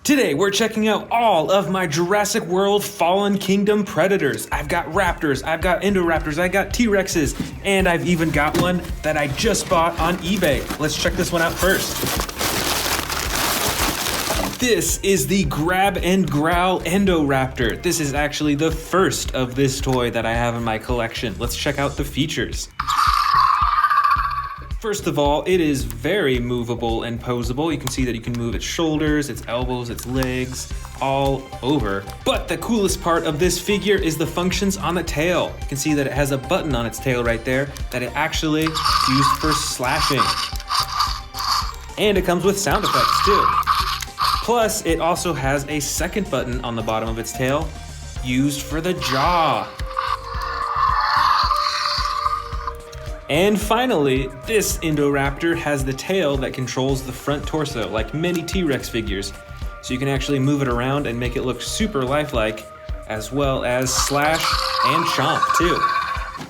Today, we're checking out all of my Jurassic World Fallen Kingdom predators. I've got raptors, I've got Indoraptors, I got T-Rexes, and I've even got one that I just bought on eBay. Let's check this one out first. This is the Grab and Growl Indoraptor. This is actually the first of this toy that I have in my collection. Let's check out the features. First of all, it is very movable and posable. You can see that you can move its shoulders, its elbows, its legs, all over. But the coolest part of this figure is the functions on the tail. You can see that it has a button on its tail right there that it actually used for slashing. And it comes with sound effects too. Plus, it also has a second button on the bottom of its tail used for the jaw. And finally, this Indoraptor has the tail that controls the front torso, like many T-Rex figures. So you can actually move it around and make it look super lifelike, as well as slash and chomp too.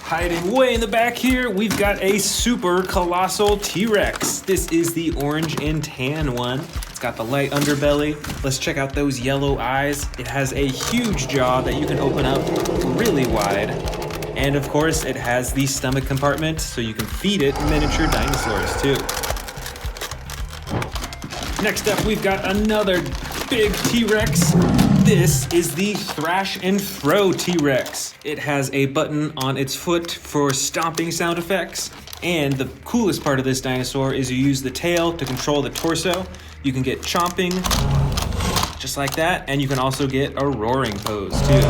Hiding way in the back here, we've got a super colossal T-Rex. This is the orange and tan one. It's got the light underbelly. Let's check out those yellow eyes. It has a huge jaw that you can open up really wide. And of course, it has the stomach compartment, so you can feed it miniature dinosaurs too. Next up, we've got another big T-Rex. This is the Thrash and Throw T-Rex. It has a button on its foot for stomping sound effects. And the coolest part of this dinosaur is you use the tail to control the torso. You can get chomping, just like that, and you can also get a roaring pose too.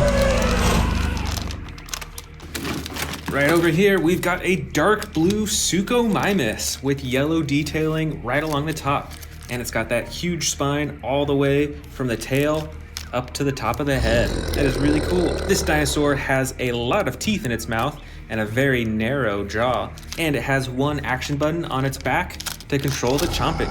Right over here, we've got a dark blue Suchomimus with yellow detailing right along the top. And it's got that huge spine all the way from the tail up to the top of the head. That is really cool. This dinosaur has a lot of teeth in its mouth and a very narrow jaw. And it has one action button on its back to control the chomping.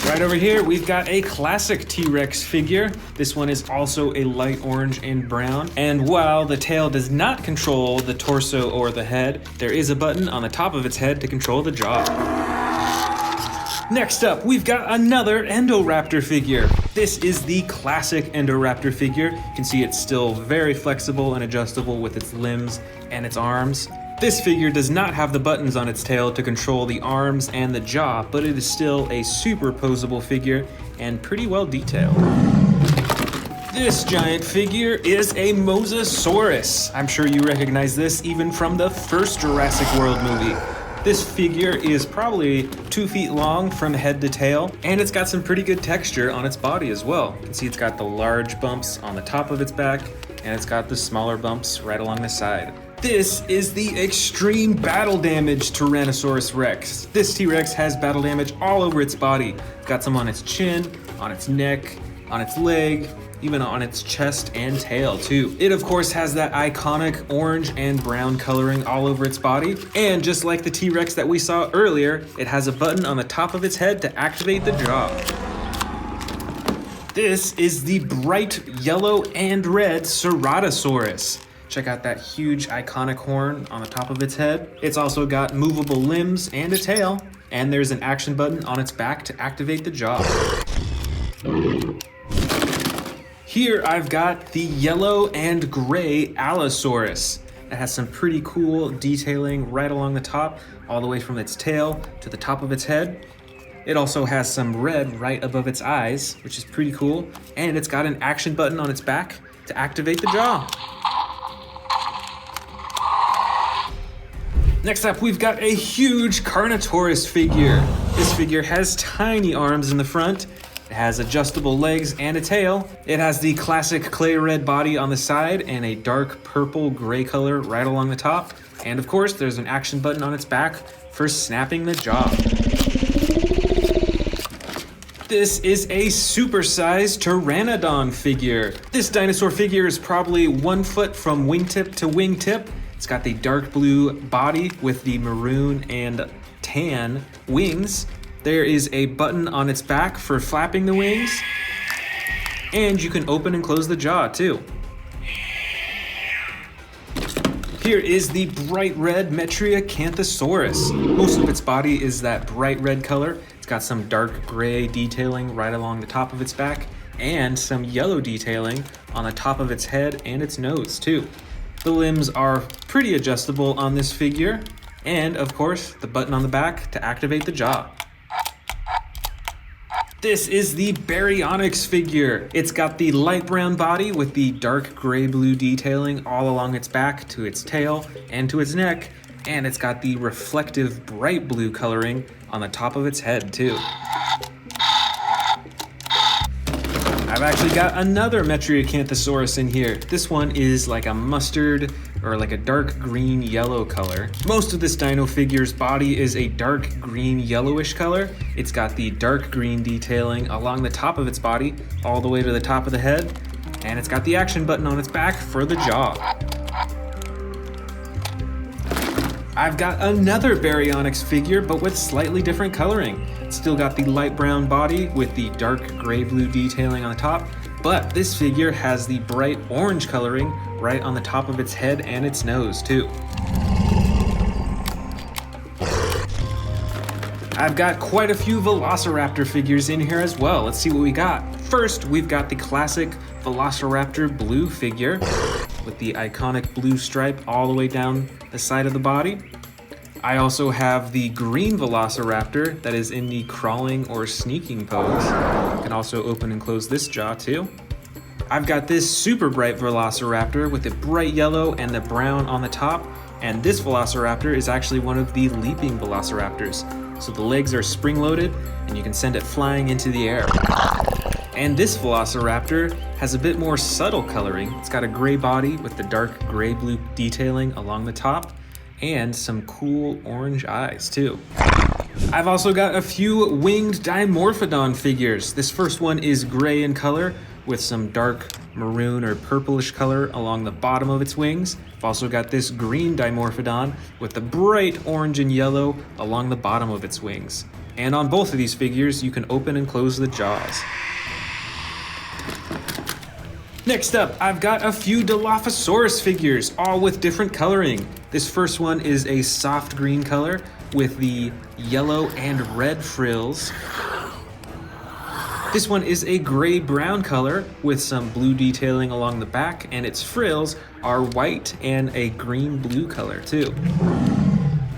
Right over here, we've got a classic T-Rex figure. This one is also a light orange and brown. And while the tail does not control the torso or the head, there is a button on the top of its head to control the jaw. Next up, we've got another Indoraptor figure. This is the classic Indoraptor figure. You can see it's still very flexible and adjustable with its limbs and its arms. This figure does not have the buttons on its tail to control the arms and the jaw, but it is still a super posable figure and pretty well detailed. This giant figure is a Mosasaurus. I'm sure you recognize this even from the first Jurassic World movie. This figure is probably 2 feet long from head to tail, and it's got some pretty good texture on its body as well. You can see it's got the large bumps on the top of its back, and it's got the smaller bumps right along the side. This is the extreme battle damage Tyrannosaurus Rex. This T-Rex has battle damage all over its body. It's got some on its chin, on its neck, on its leg, even on its chest and tail too. It of course has that iconic orange and brown coloring all over its body. And just like the T-Rex that we saw earlier, it has a button on the top of its head to activate the jaw. This is the bright yellow and red Ceratosaurus. Check out that huge iconic horn on the top of its head. It's also got movable limbs and a tail, and there's an action button on its back to activate the jaw. Here I've got the yellow and gray Allosaurus. It has some pretty cool detailing right along the top, all the way from its tail to the top of its head. It also has some red right above its eyes, which is pretty cool, and it's got an action button on its back to activate the jaw. Next up, we've got a huge Carnotaurus figure. This figure has tiny arms in the front. It has adjustable legs and a tail. It has the classic clay red body on the side and a dark purple gray color right along the top. And of course, there's an action button on its back for snapping the jaw. This is a supersized Pteranodon figure. This dinosaur figure is probably 1 foot from wingtip to wingtip. It's got the dark blue body with the maroon and tan wings. There is a button on its back for flapping the wings. And you can open and close the jaw too. Here is the bright red Metriacanthosaurus. Most of its body is that bright red color. It's got some dark gray detailing right along the top of its back, and some yellow detailing on the top of its head and its nose too. The limbs are pretty adjustable on this figure, and of course, the button on the back to activate the jaw. This is the Baryonyx figure. It's got the light brown body with the dark gray-blue detailing all along its back to its tail and to its neck, and it's got the reflective bright blue coloring on the top of its head too. I've actually got another Metriacanthosaurus in here. This one is like a mustard or like a dark green yellow color. Most of this dino figure's body is a dark green yellowish color. It's got the dark green detailing along the top of its body all the way to the top of the head, and it's got the action button on its back for the jaw. I've got another Baryonyx figure, but with slightly different coloring. It's still got the light brown body with the dark gray-blue detailing on the top, but this figure has the bright orange coloring right on the top of its head and its nose too. I've got quite a few Velociraptor figures in here as well. Let's see what we got. First, we've got the classic Velociraptor blue figure with the iconic blue stripe all the way down the side of the body. I also have the green Velociraptor that is in the crawling or sneaking pose. You can also open and close this jaw too. I've got this super bright Velociraptor with the bright yellow and the brown on the top, and this Velociraptor is actually one of the leaping Velociraptors. So the legs are spring-loaded and you can send it flying into the air. And this Velociraptor has a bit more subtle coloring. It's got a gray body with the dark gray-blue detailing along the top and some cool orange eyes too. I've also got a few winged Dimorphodon figures. This first one is gray in color with some dark maroon or purplish color along the bottom of its wings. I've also got this green Dimorphodon with the bright orange and yellow along the bottom of its wings. And on both of these figures, you can open and close the jaws. Next up, I've got a few Dilophosaurus figures, all with different coloring. This first one is a soft green color with the yellow and red frills. This one is a gray-brown color with some blue detailing along the back, and its frills are white and a green-blue color too.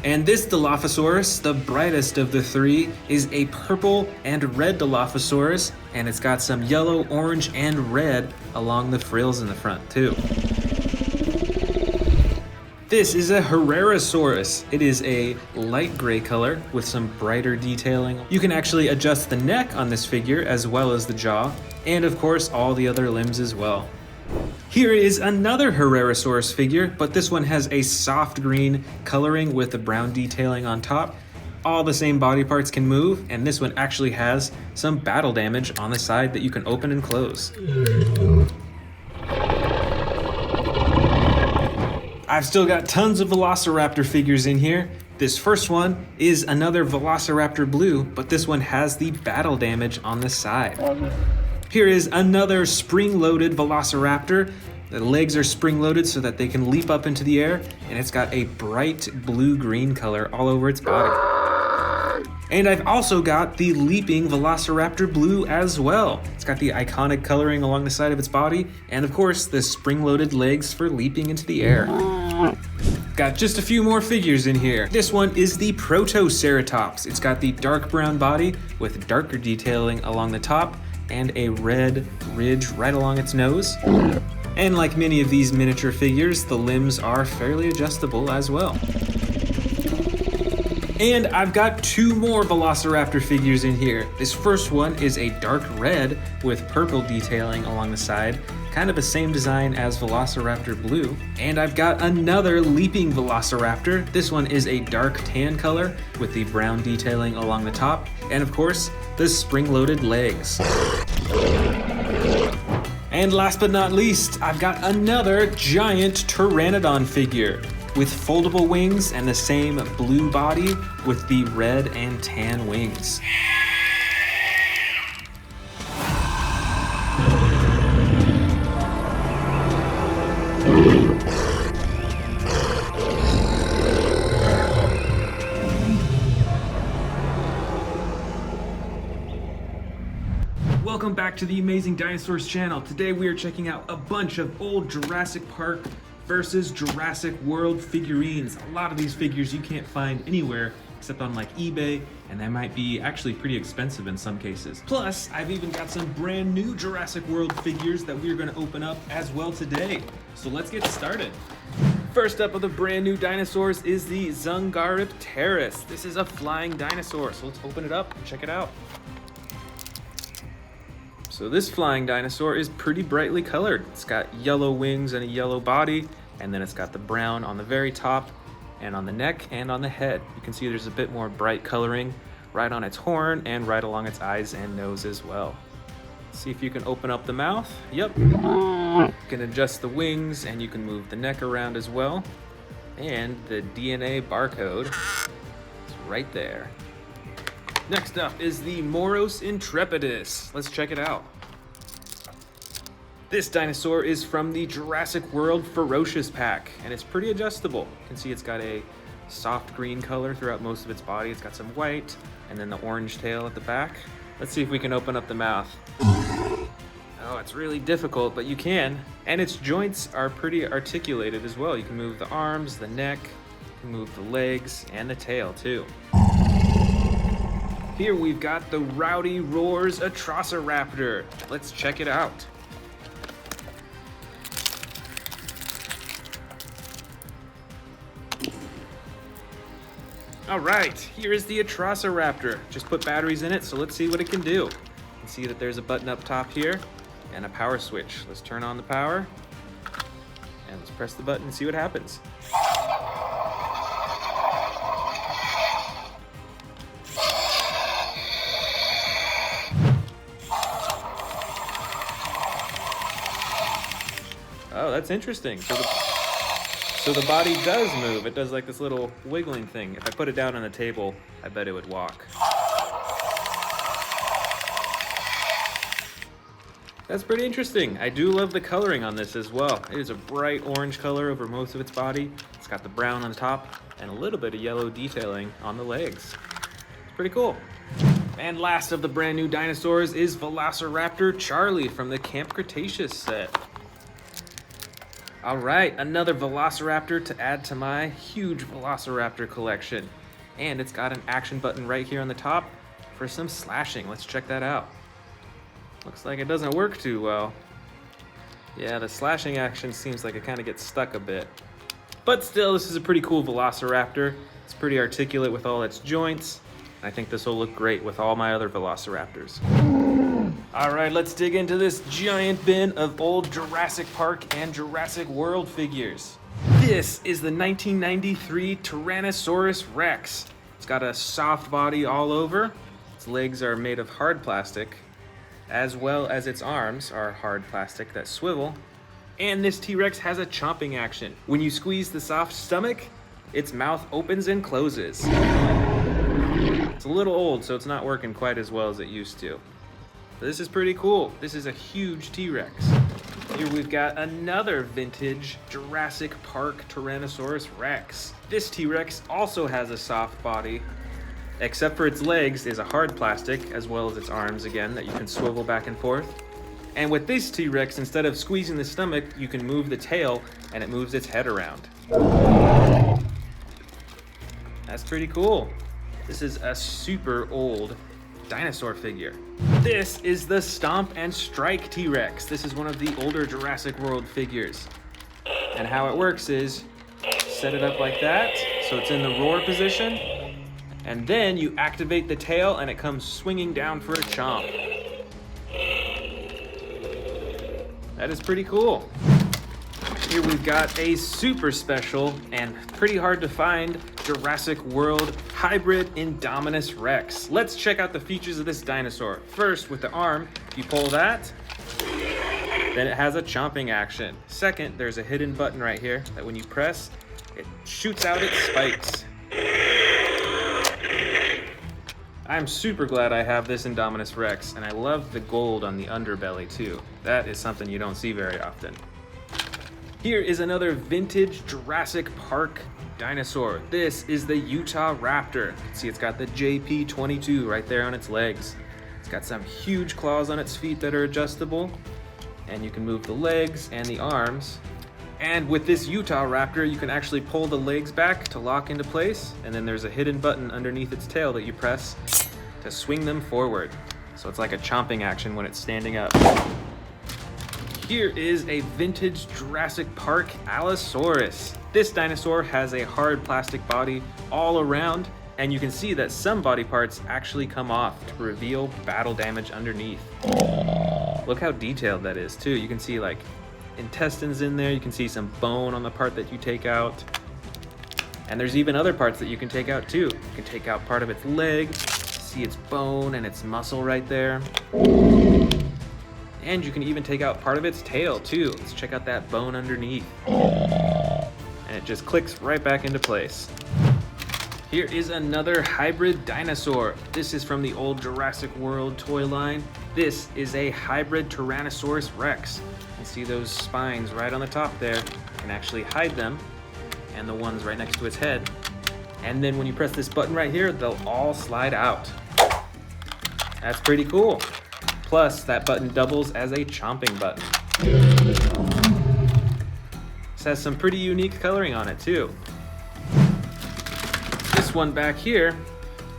And this Dilophosaurus, the brightest of the three, is a purple and red Dilophosaurus, and it's got some yellow, orange, and red along the frills in the front too. This is a RAREST. It is a light gray color with some brighter detailing. You can actually adjust the neck on this figure as well as the jaw, and of course all the other limbs as well. Here is another RAREST figure, but this one has a soft green coloring with the brown detailing on top. All the same body parts can move, and this one actually has some battle damage on the side that you can open and close. I've still got tons of Velociraptor figures in here. This first one is another Velociraptor blue, but this one has the battle damage on the side. Here is another spring-loaded Velociraptor. The legs are spring-loaded so that they can leap up into the air, and it's got a bright blue-green color all over its body. And I've also got the leaping Velociraptor blue as well. It's got the iconic coloring along the side of its body, and of course, the spring-loaded legs for leaping into the air. Got just a few more figures in here. This one is the Protoceratops. It's got the dark brown body with darker detailing along the top and a red ridge right along its nose. And like many of these miniature figures, the limbs are fairly adjustable as well. And I've got two more Velociraptor figures in here. This first one is a dark red with purple detailing along the side, kind of the same design as Velociraptor blue. And I've got another leaping Velociraptor. This one is a dark tan color with the brown detailing along the top, and of course, the spring-loaded legs. And last but not least, I've got another giant Pteranodon figure with foldable wings and the same blue body with the red and tan wings. Welcome back to the Amazing Dinosaurs channel. Today we are checking out a bunch of old Jurassic Park versus Jurassic World figurines. A lot of these figures you can't find anywhere except on like eBay, and they might be actually pretty expensive in some cases. Plus, I've even got some brand new Jurassic World figures that we're gonna open up as well today. So let's get started. First up of the brand new dinosaurs is the Indoraptor. This is a flying dinosaur, so let's open it up and check it out. So this flying dinosaur is pretty brightly colored. It's got yellow wings and a yellow body, and then it's got the brown on the very top and on the neck and on the head. You can see there's a bit more bright coloring right on its horn and right along its eyes and nose as well. See if you can open up the mouth. Yep. You can adjust the wings and you can move the neck around as well. And the DNA barcode is right there. Next up is the Moros Intrepidus. Let's check it out. This dinosaur is from the Jurassic World Ferocious pack, and it's pretty adjustable. You can see it's got a soft green color throughout most of its body. It's got some white, and then the orange tail at the back. Let's see if we can open up the mouth. Oh, it's really difficult, but you can. And its joints are pretty articulated as well. You can move the arms, the neck, you can move the legs, and the tail too. Here we've got the Rowdy Roars Atrociraptor. Let's check it out. All right, here is the Atrociraptor. Just put batteries in it, so let's see what it can do. You can see that there's a button up top here and a power switch. Let's turn on the power and let's press the button and see what happens. Oh, that's interesting. So the body does move. It does like this little wiggling thing. If I put it down on the table, I bet it would walk. That's pretty interesting. I do love the coloring on this as well. It is a bright orange color over most of its body. It's got the brown on the top and a little bit of yellow detailing on the legs. It's pretty cool. And last of the brand new dinosaurs is Velociraptor Charlie from the Camp Cretaceous set. All right, another Velociraptor to add to my huge Velociraptor collection. And it's got an action button right here on the top for some slashing. Let's check that out. Looks like it doesn't work too well. Yeah, the slashing action seems like it kind of gets stuck a bit. But still, this is a pretty cool Velociraptor. It's pretty articulate with all its joints. I think this will look great with all my other Velociraptors. All right, let's dig into this giant bin of old Jurassic Park and Jurassic World figures. This is the 1993 Tyrannosaurus Rex. It's got a soft body all over. Its legs are made of hard plastic, as well as its arms are hard plastic that swivel. And this T-Rex has a chomping action. When you squeeze the soft stomach, its mouth opens and closes. It's a little old, so it's not working quite as well as it used to. This is pretty cool. This is a huge T-Rex. Here we've got another vintage Jurassic Park Tyrannosaurus Rex. This T-Rex also has a soft body, except for its legs is a hard plastic, as well as its arms again that you can swivel back and forth. And with this T-Rex, instead of squeezing the stomach, you can move the tail and it moves its head around. That's pretty cool. This is a super old dinosaur figure. This is the Stomp and Strike T-Rex. This is one of the older Jurassic World figures. And how it works is set it up like that, so it's in the roar position, and then you activate the tail and it comes swinging down for a chomp. That is pretty cool. Here we've got a super special and pretty hard to find Jurassic World hybrid Indominus Rex. Let's check out the features of this dinosaur. First, with the arm, you pull that, then it has a chomping action. Second, there's a hidden button right here that when you press, it shoots out its spikes. I'm super glad I have this Indominus Rex, and I love the gold on the underbelly too. That is something you don't see very often. Here is another vintage Jurassic Park dinosaur. This is the Utah Raptor. You can see it's got the JP22 right there on its legs. It's got some huge claws on its feet that are adjustable, and you can move the legs and the arms. And with this Utah Raptor, you can actually pull the legs back to lock into place, and then there's a hidden button underneath its tail that you press to swing them forward. So it's like a chomping action when it's standing up. Here is a vintage Jurassic Park Allosaurus. This dinosaur has a hard plastic body all around, and you can see that some body parts actually come off to reveal battle damage underneath. Look how detailed that is too. You can see like intestines in there, you can see some bone on the part that you take out. And there's even other parts that you can take out too. You can take out part of its leg, see its bone and its muscle right there. And you can even take out part of its tail too. Let's check out that bone underneath. And it just clicks right back into place. Here is another hybrid dinosaur. This is from the old Jurassic World toy line. This is a hybrid Tyrannosaurus Rex. You can see those spines right on the top there. You can actually hide them, and the ones right next to its head. And then when you press this button right here, they'll all slide out. That's pretty cool. Plus, that button doubles as a chomping button. This has some pretty unique coloring on it too. This one back here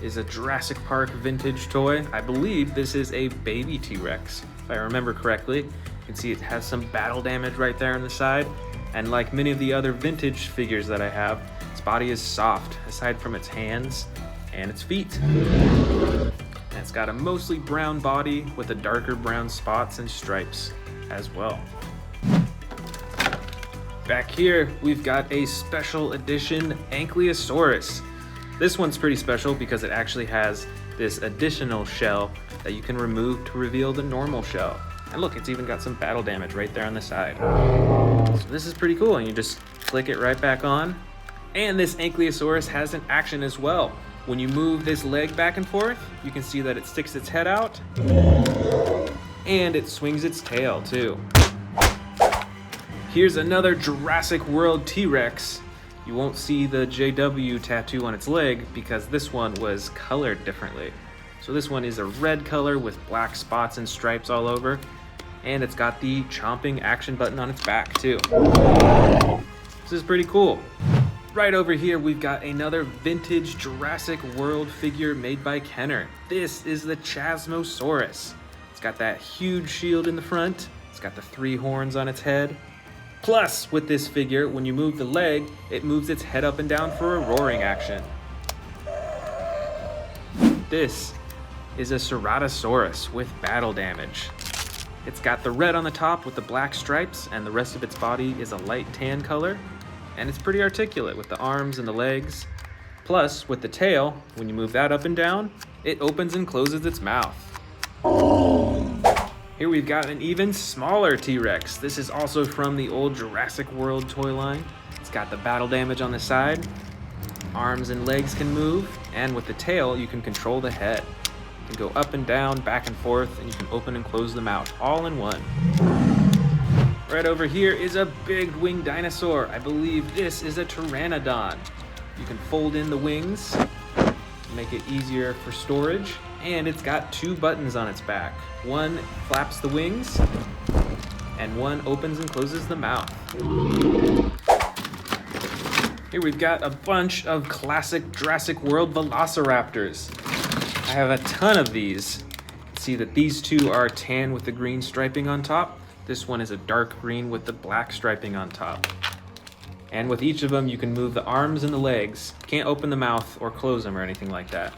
is a Jurassic Park vintage toy. I believe this is a baby T-Rex, if I remember correctly. You can see it has some battle damage right there on the side. And like many of the other vintage figures that I have, its body is soft, aside from its hands and its feet. And it's got a mostly brown body with a darker brown spots and stripes as well. Back here, we've got a special edition Ankylosaurus. This one's pretty special because it actually has this additional shell that you can remove to reveal the normal shell. And look, it's even got some battle damage right there on the side. So this is pretty cool, and you just click it right back on. And this Ankylosaurus has an action as well. When you move this leg back and forth, you can see that it sticks its head out, and it swings its tail too. Here's another Jurassic World T-Rex. You won't see the JW tattoo on its leg because this one was colored differently. So this one is a red color with black spots and stripes all over, and it's got the chomping action button on its back too. This is pretty cool. Right over here, we've got another vintage Jurassic World figure made by Kenner. This is the Chasmosaurus. It's got that huge shield in the front. It's got the 3 horns on its head. Plus, with this figure, when you move the leg, it moves its head up and down for a roaring action. This is a Ceratosaurus with battle damage. It's got the red on the top with the black stripes, and the rest of its body is a light tan color. And it's pretty articulate with the arms and the legs. Plus, with the tail, when you move that up and down, it opens and closes its mouth. Here we've got an even smaller T-Rex. This is also from the old Jurassic World toy line. It's got the battle damage on the side. Arms and legs can move, and with the tail, you can control the head. You can go up and down, back and forth, and you can open and close the mouth all in one. Right over here is a big winged dinosaur. I believe this is a Pteranodon. You can fold in the wings, make it easier for storage, and it's got 2 buttons on its back. One flaps the wings, and one opens and closes the mouth. Here we've got a bunch of classic Jurassic World Velociraptors. I have a ton of these. You can see that these 2 are tan with the green striping on top. This one is a dark green with the black striping on top. And with each of them, you can move the arms and the legs. Can't open the mouth or close them or anything like that.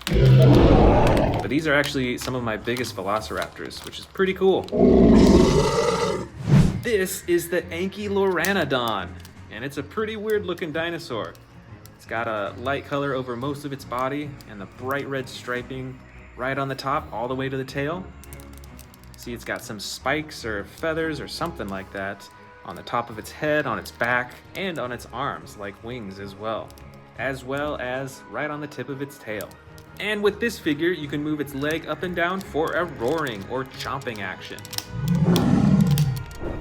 But these are actually some of my biggest Velociraptors, which is pretty cool. This is the Ankyloranodon, and it's a pretty weird looking dinosaur. It's got a light color over most of its body and the bright red striping right on the top all the way to the tail. See, it's got some spikes or feathers or something like that on the top of its head, on its back, and on its arms, like wings as well as right on the tip of its tail. And with this figure, you can move its leg up and down for a roaring or chomping action.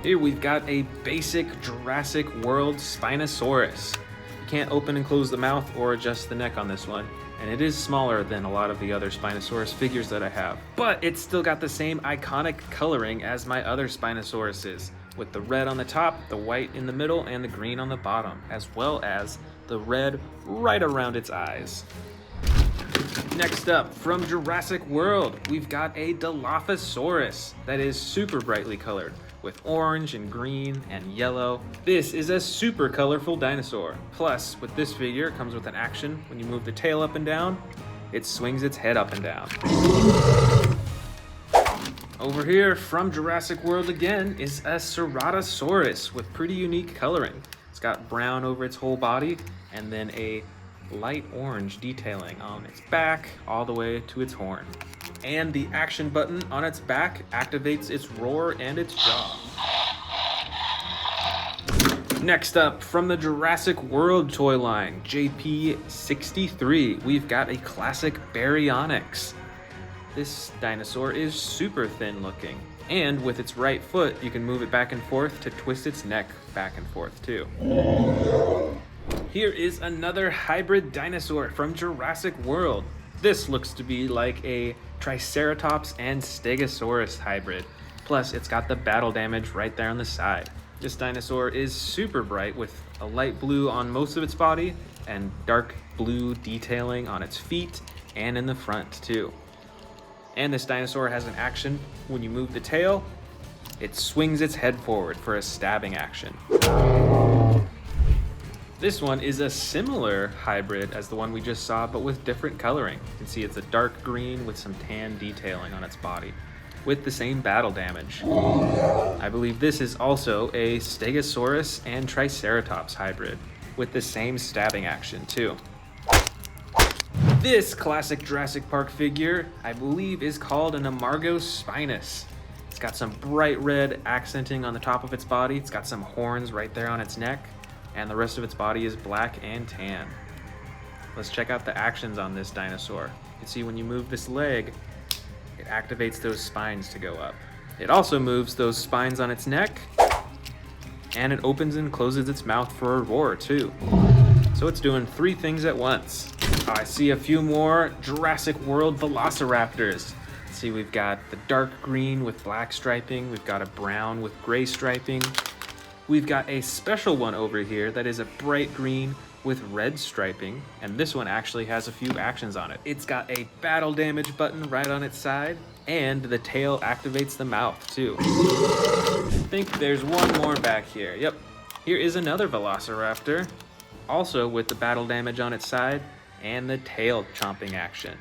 Here we've got a basic Jurassic World Spinosaurus. You can't open and close the mouth or adjust the neck on this one, and it is smaller than a lot of the other Spinosaurus figures that I have. But it's still got the same iconic coloring as my other Spinosauruses, with the red on the top, the white in the middle, and the green on the bottom, as well as the red right around its eyes. Next up, from Jurassic World, we've got a Dilophosaurus that is super brightly colored, with orange and green and yellow. This is a super colorful dinosaur. Plus, with this figure, it comes with an action. When you move the tail up and down, it swings its head up and down. Over here, from Jurassic World again, is a Ceratosaurus with pretty unique coloring. It's got brown over its whole body, and then a light orange detailing on its back all the way to its horn. And the action button on its back activates its roar and its jaw. Next up, from the Jurassic World toy line, JP63, we've got a classic Baryonyx. This dinosaur is super thin looking, and with its right foot, you can move it back and forth to twist its neck back and forth too. Here is another hybrid dinosaur from Jurassic World. This looks to be like a Triceratops and Stegosaurus hybrid. Plus, it's got the battle damage right there on the side. This dinosaur is super bright with a light blue on most of its body and dark blue detailing on its feet and in the front too. And this dinosaur has an action. When you move the tail, it swings its head forward for a stabbing action. This one is a similar hybrid as the one we just saw, but with different coloring. You can see it's a dark green with some tan detailing on its body, with the same battle damage. I believe this is also a Stegosaurus and Triceratops hybrid, with the same stabbing action too. This classic Jurassic Park figure, I believe, is called an Amargospinus. It's got some bright red accenting on the top of its body. It's got some horns right there on its neck, and the rest of its body is black and tan. Let's check out the actions on this dinosaur. You can see when you move this leg, it activates those spines to go up. It also moves those spines on its neck, and it opens and closes its mouth for a roar too. So it's doing 3 things at once. I see a few more Jurassic World Velociraptors. See, we've got the dark green with black striping. We've got a brown with gray striping. We've got a special one over here that is a bright green with red striping, and this one actually has a few actions on it. It's got a battle damage button right on its side, and the tail activates the mouth too. I think there's one more back here. Yep, here is another Velociraptor, also with the battle damage on its side and the tail chomping action.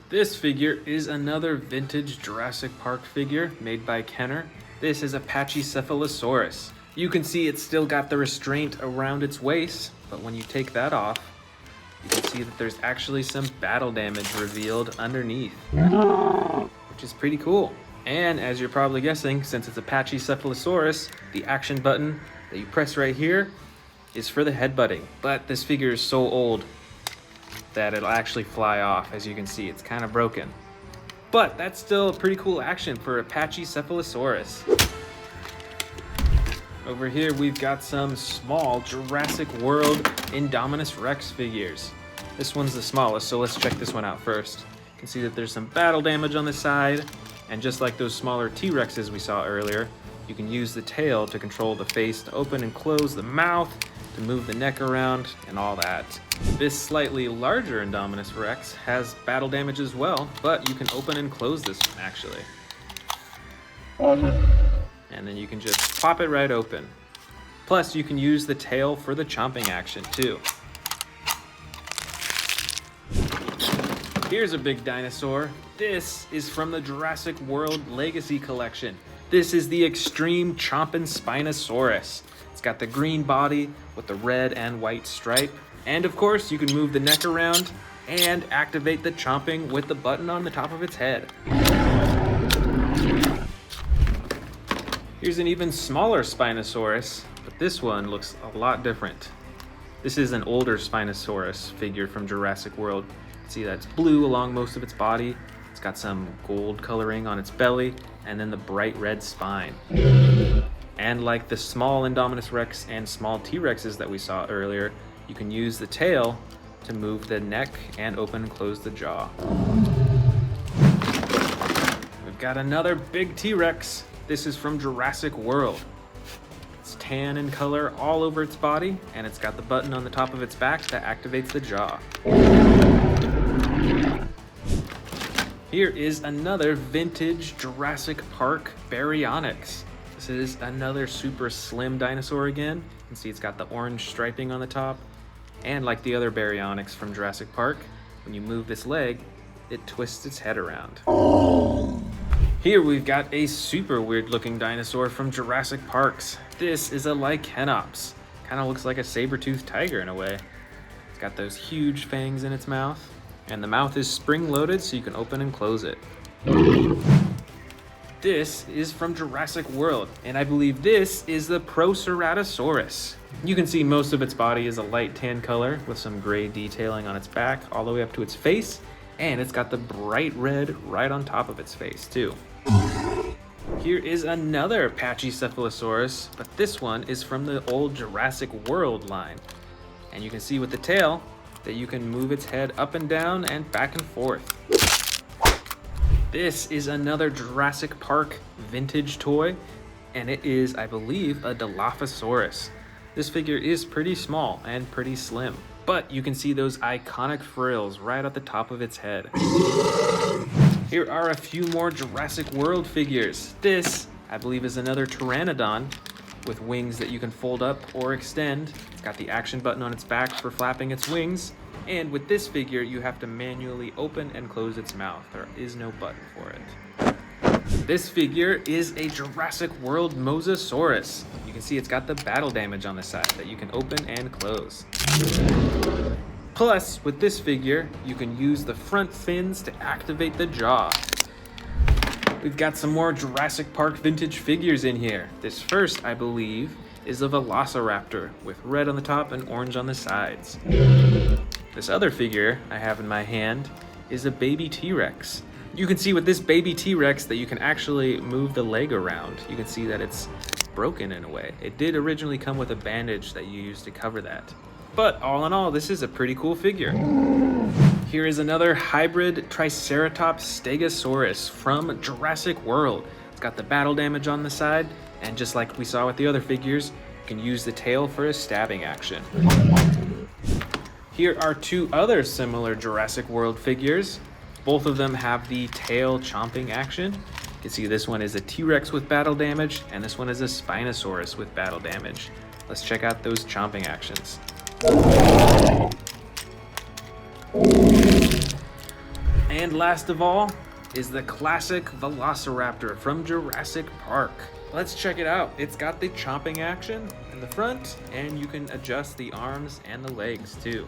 This figure is another vintage Jurassic Park figure made by Kenner. This is a Pachycephalosaurus. You can see it's still got the restraint around its waist, but when you take that off, you can see that there's actually some battle damage revealed underneath, which is pretty cool. And as you're probably guessing, since it's a Pachycephalosaurus, the action button that you press right here is for the headbutting. But this figure is so old that it'll actually fly off. As you can see, it's kind of broken. But that's still a pretty cool action for a Pachycephalosaurus. Over here, we've got some small Jurassic World Indominus Rex figures. This one's the smallest, so let's check this one out first. You can see that there's some battle damage on the side, and just like those smaller T-Rexes we saw earlier, you can use the tail to control the face to open and close the mouth, to move the neck around, and all that. This slightly larger Indominus Rex has battle damage as well, but you can open and close this one actually. And then you can just pop it right open. Plus, you can use the tail for the chomping action too. Here's a big dinosaur. This is from the Jurassic World Legacy Collection. This is the Extreme Chompin' Spinosaurus. It's got the green body with the red and white stripe. And of course, you can move the neck around and activate the chomping with the button on the top of its head. Here's an even smaller Spinosaurus, but this one looks a lot different. This is an older Spinosaurus figure from Jurassic World. You can see that it's blue along most of its body. It's got some gold coloring on its belly, and then the bright red spine. And like the small Indominus Rex and small T-Rexes that we saw earlier, you can use the tail to move the neck and open and close the jaw. We've got another big T-Rex. This is from Jurassic World. It's tan in color all over its body, and it's got the button on the top of its back that activates the jaw. Here is another vintage Jurassic Park Baryonyx. This is another super slim dinosaur again. You can see it's got the orange striping on the top. And like the other Baryonyx from Jurassic Park, when you move this leg, it twists its head around. Here we've got a super weird looking dinosaur from Jurassic Parks. This is a Lycanops. Kind of looks like a saber-toothed tiger in a way. It's got those huge fangs in its mouth. And the mouth is spring-loaded so you can open and close it. This is from Jurassic World, and I believe this is the Proceratosaurus. You can see most of its body is a light tan color with some gray detailing on its back all the way up to its face, and it's got the bright red right on top of its face too. Here is another Pachycephalosaurus, but this one is from the old Jurassic World line. And you can see with the tail that you can move its head up and down and back and forth. This is another Jurassic Park vintage toy, and it is, I believe, a Dilophosaurus. This figure is pretty small and pretty slim, but you can see those iconic frills right at the top of its head. Here are a few more Jurassic World figures. This, I believe, is another Pteranodon with wings that you can fold up or extend. It's got the action button on its back for flapping its wings. And with this figure, you have to manually open and close its mouth. There is no button for it. This figure is a Jurassic World Mosasaurus. You can see it's got the battle damage on the side that you can open and close. Plus, with this figure, you can use the front fins to activate the jaw. We've got some more Jurassic Park vintage figures in here. This first, I believe, is a Velociraptor with red on the top and orange on the sides. This other figure I have in my hand is a baby T-Rex. You can see with this baby T-Rex that you can actually move the leg around. You can see that it's broken in a way. It did originally come with a bandage that you use to cover that. But all in all, this is a pretty cool figure. Here is another hybrid Triceratops Stegosaurus from Jurassic World. It's got the battle damage on the side, and just like we saw with the other figures, you can use the tail for a stabbing action. Here are two other similar Jurassic World figures. Both of them have the tail chomping action. You can see this one is a T-Rex with battle damage, and this one is a Spinosaurus with battle damage. Let's check out those chomping actions. And last of all is the classic Velociraptor from Jurassic Park. Let's check it out. It's got the chomping action in the front, and you can adjust the arms and the legs too.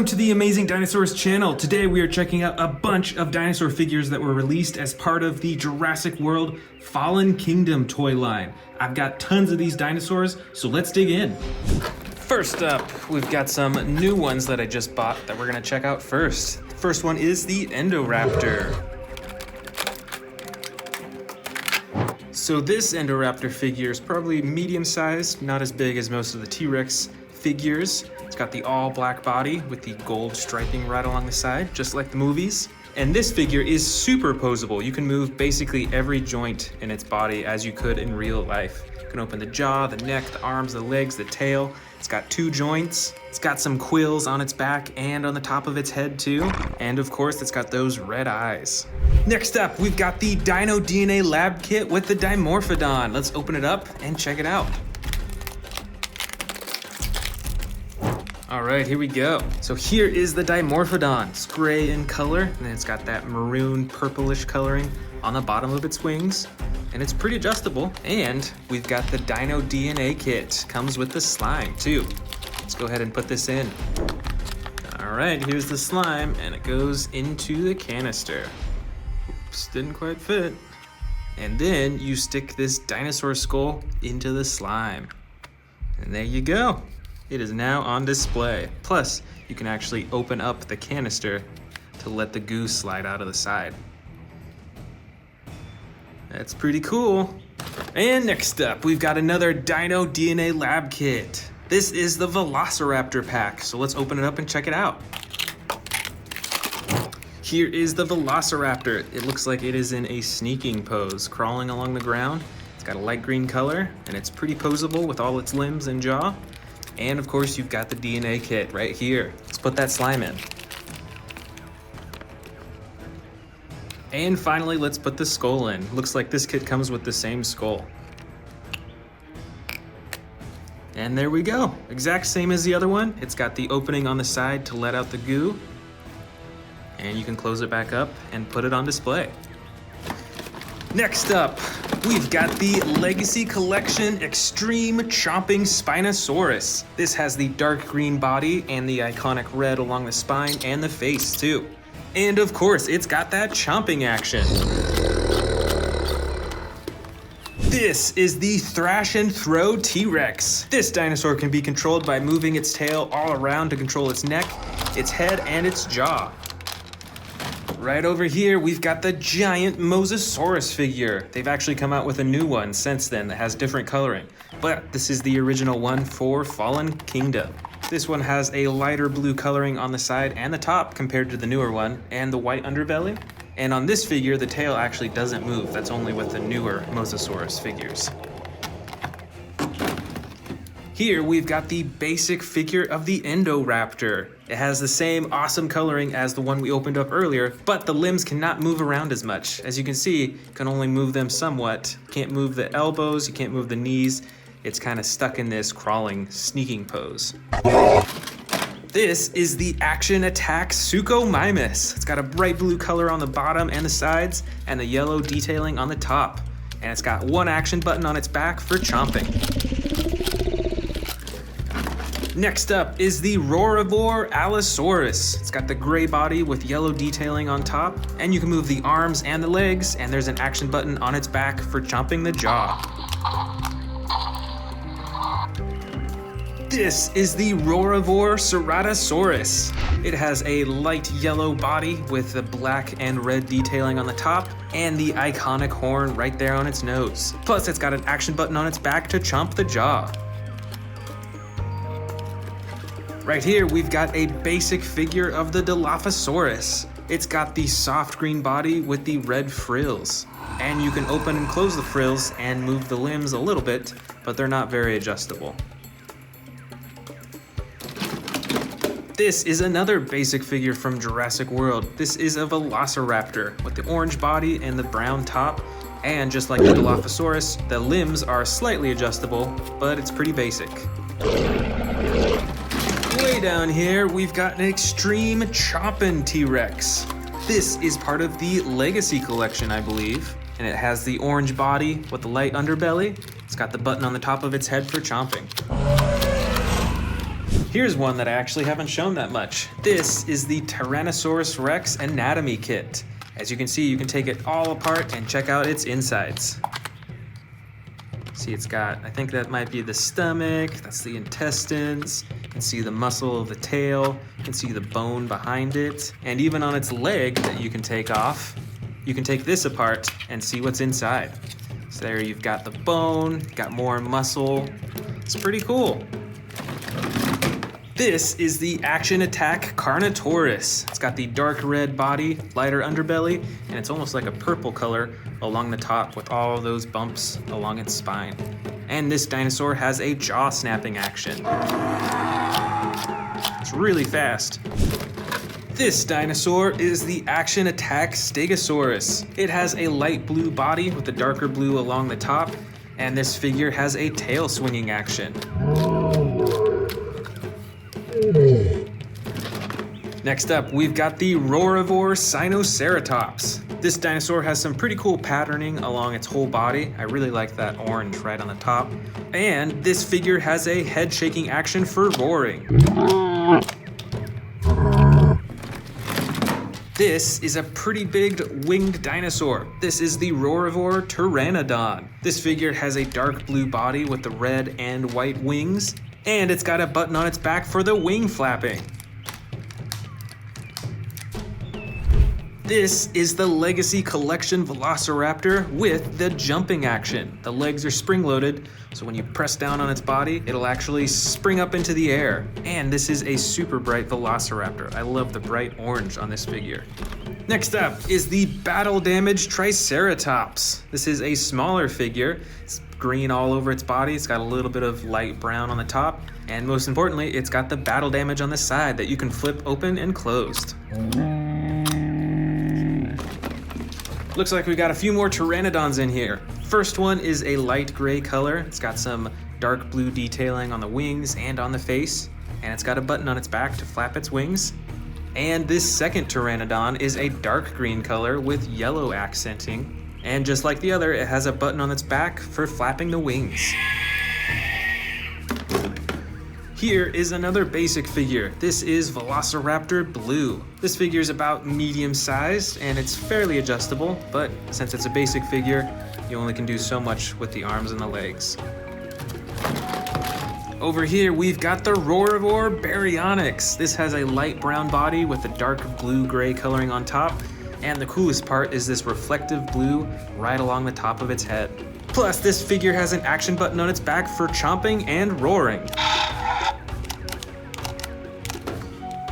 to the Amazing Dinosaurs channel. Today we are checking out a bunch of dinosaur figures that were released as part of the Jurassic World Fallen Kingdom toy line. I've got tons of these dinosaurs, so let's dig in. First up, we've got some new ones that I just bought that we're gonna check out first. The first one is the Indoraptor. So this Indoraptor figure is probably medium sized, not as big as most of the T-Rex figures. It's got the all black body with the gold striping right along the side, just like the movies. And this figure is super posable. You can move basically every joint in its body as you could in real life. You can open the jaw, the neck, the arms, the legs, the tail. It's got 2 joints. It's got some quills on its back and on the top of its head too. And of course, it's got those red eyes. Next up, we've got the Dino DNA Lab Kit with the Dimorphodon. Let's open it up and check it out. All right, here we go. So here is the Dimorphodon. It's gray in color, and then it's got that maroon purplish coloring on the bottom of its wings. And it's pretty adjustable. And we've got the Dino DNA Kit. Comes with the slime too. Let's go ahead and put this in. All right, here's the slime, and it goes into the canister. Oops, didn't quite fit. And then you stick this dinosaur skull into the slime. And there you go. It is now on display. Plus, you can actually open up the canister to let the goo slide out of the side. That's pretty cool. And next up, we've got another Dino DNA Lab Kit. This is the Velociraptor pack, so let's open it up and check it out. Here is the Velociraptor. It looks like it is in a sneaking pose, crawling along the ground. It's got a light green color, and it's pretty posable with all its limbs and jaw. And of course, you've got the DNA kit right here. Let's put that slime in. And finally, let's put the skull in. Looks like this kit comes with the same skull. And there we go. Exact same as the other one. It's got the opening on the side to let out the goo. And you can close it back up and put it on display. Next up, we've got the Legacy Collection Extreme Chomping Spinosaurus. This has the dark green body and the iconic red along the spine and the face too. And of course, it's got that chomping action. This is the Thrash and Throw T-Rex. This dinosaur can be controlled by moving its tail all around to control its neck, its head, and its jaw. Right over here, we've got the giant Mosasaurus figure. They've actually come out with a new one since then that has different coloring, but this is the original one for Fallen Kingdom. This one has a lighter blue coloring on the side and the top compared to the newer one, and the white underbelly. And on this figure, the tail actually doesn't move. That's only with the newer Mosasaurus figures. Here we've got the basic figure of the Indoraptor. It has the same awesome coloring as the one we opened up earlier, but the limbs cannot move around as much. As you can see, you can only move them somewhat. You can't move the elbows, you can't move the knees. It's kind of stuck in this crawling, sneaking pose. This is the Action Attack Suchomimus. It's got a bright blue color on the bottom and the sides, and the yellow detailing on the top. And it's got one action button on its back for chomping. Next up is the Rorivore Allosaurus. It's got the gray body with yellow detailing on top, and you can move the arms and the legs, and there's an action button on its back for chomping the jaw. This is the Rorivore Ceratosaurus. It has a light yellow body with the black and red detailing on the top, and the iconic horn right there on its nose. Plus, it's got an action button on its back to chomp the jaw. Right here, we've got a basic figure of the Dilophosaurus. It's got the soft green body with the red frills. And you can open and close the frills and move the limbs a little bit, but they're not very adjustable. This is another basic figure from Jurassic World. This is a Velociraptor with the orange body and the brown top. And just like the Dilophosaurus, the limbs are slightly adjustable, but it's pretty basic. Way down here, we've got an Extreme Chompin' T-Rex. This is part of the Legacy Collection, I believe, and it has the orange body with the light underbelly. It's got the button on the top of its head for chomping. Here's one that I actually haven't shown that much. This is the Tyrannosaurus Rex anatomy kit. As you can see, you can take it all apart and check out its insides. See, it's got, I think that might be the stomach, that's the intestines. You can see the muscle of the tail, you can see the bone behind it, and even on its leg that you can take off, you can take this apart and see what's inside. So there you've got the bone, got more muscle. It's pretty cool. This is the Action Attack Carnotaurus. It's got the dark red body, lighter underbelly, and it's almost like a purple color along the top with all those bumps along its spine. And this dinosaur has a jaw snapping action. It's really fast. This dinosaur is the Action Attack Stegosaurus. It has a light blue body with a darker blue along the top, and this figure has a tail swinging action. Next up, we've got the Roarivore Sinoceratops. This dinosaur has some pretty cool patterning along its whole body. I really like that orange right on the top. And this figure has a head shaking action for roaring. This is a pretty big winged dinosaur. This is the Roarivore Pteranodon. This figure has a dark blue body with the red and white wings, and it's got a button on its back for the wing flapping. This is the Legacy Collection Velociraptor with the jumping action. The legs are spring-loaded, so when you press down on its body, it'll actually spring up into the air. And this is a super bright Velociraptor. I love the bright orange on this figure. Next up is the Battle Damaged Triceratops. This is a smaller figure. It's green all over its body. It's got a little bit of light brown on the top. And most importantly, it's got the battle damage on the side that you can flip open and closed. Looks like we got a few more Pteranodons in here. First one is a light gray color. It's got some dark blue detailing on the wings and on the face, and it's got a button on its back to flap its wings. And this second Pteranodon is a dark green color with yellow accenting. And just like the other, it has a button on its back for flapping the wings. Here is another basic figure. This is Velociraptor Blue. This figure is about medium sized and it's fairly adjustable, but since it's a basic figure, you only can do so much with the arms and the legs. Over here, we've got the Roarivore Baryonyx. This has a light brown body with a dark blue-gray coloring on top, and the coolest part is this reflective blue right along the top of its head. Plus, this figure has an action button on its back for chomping and roaring.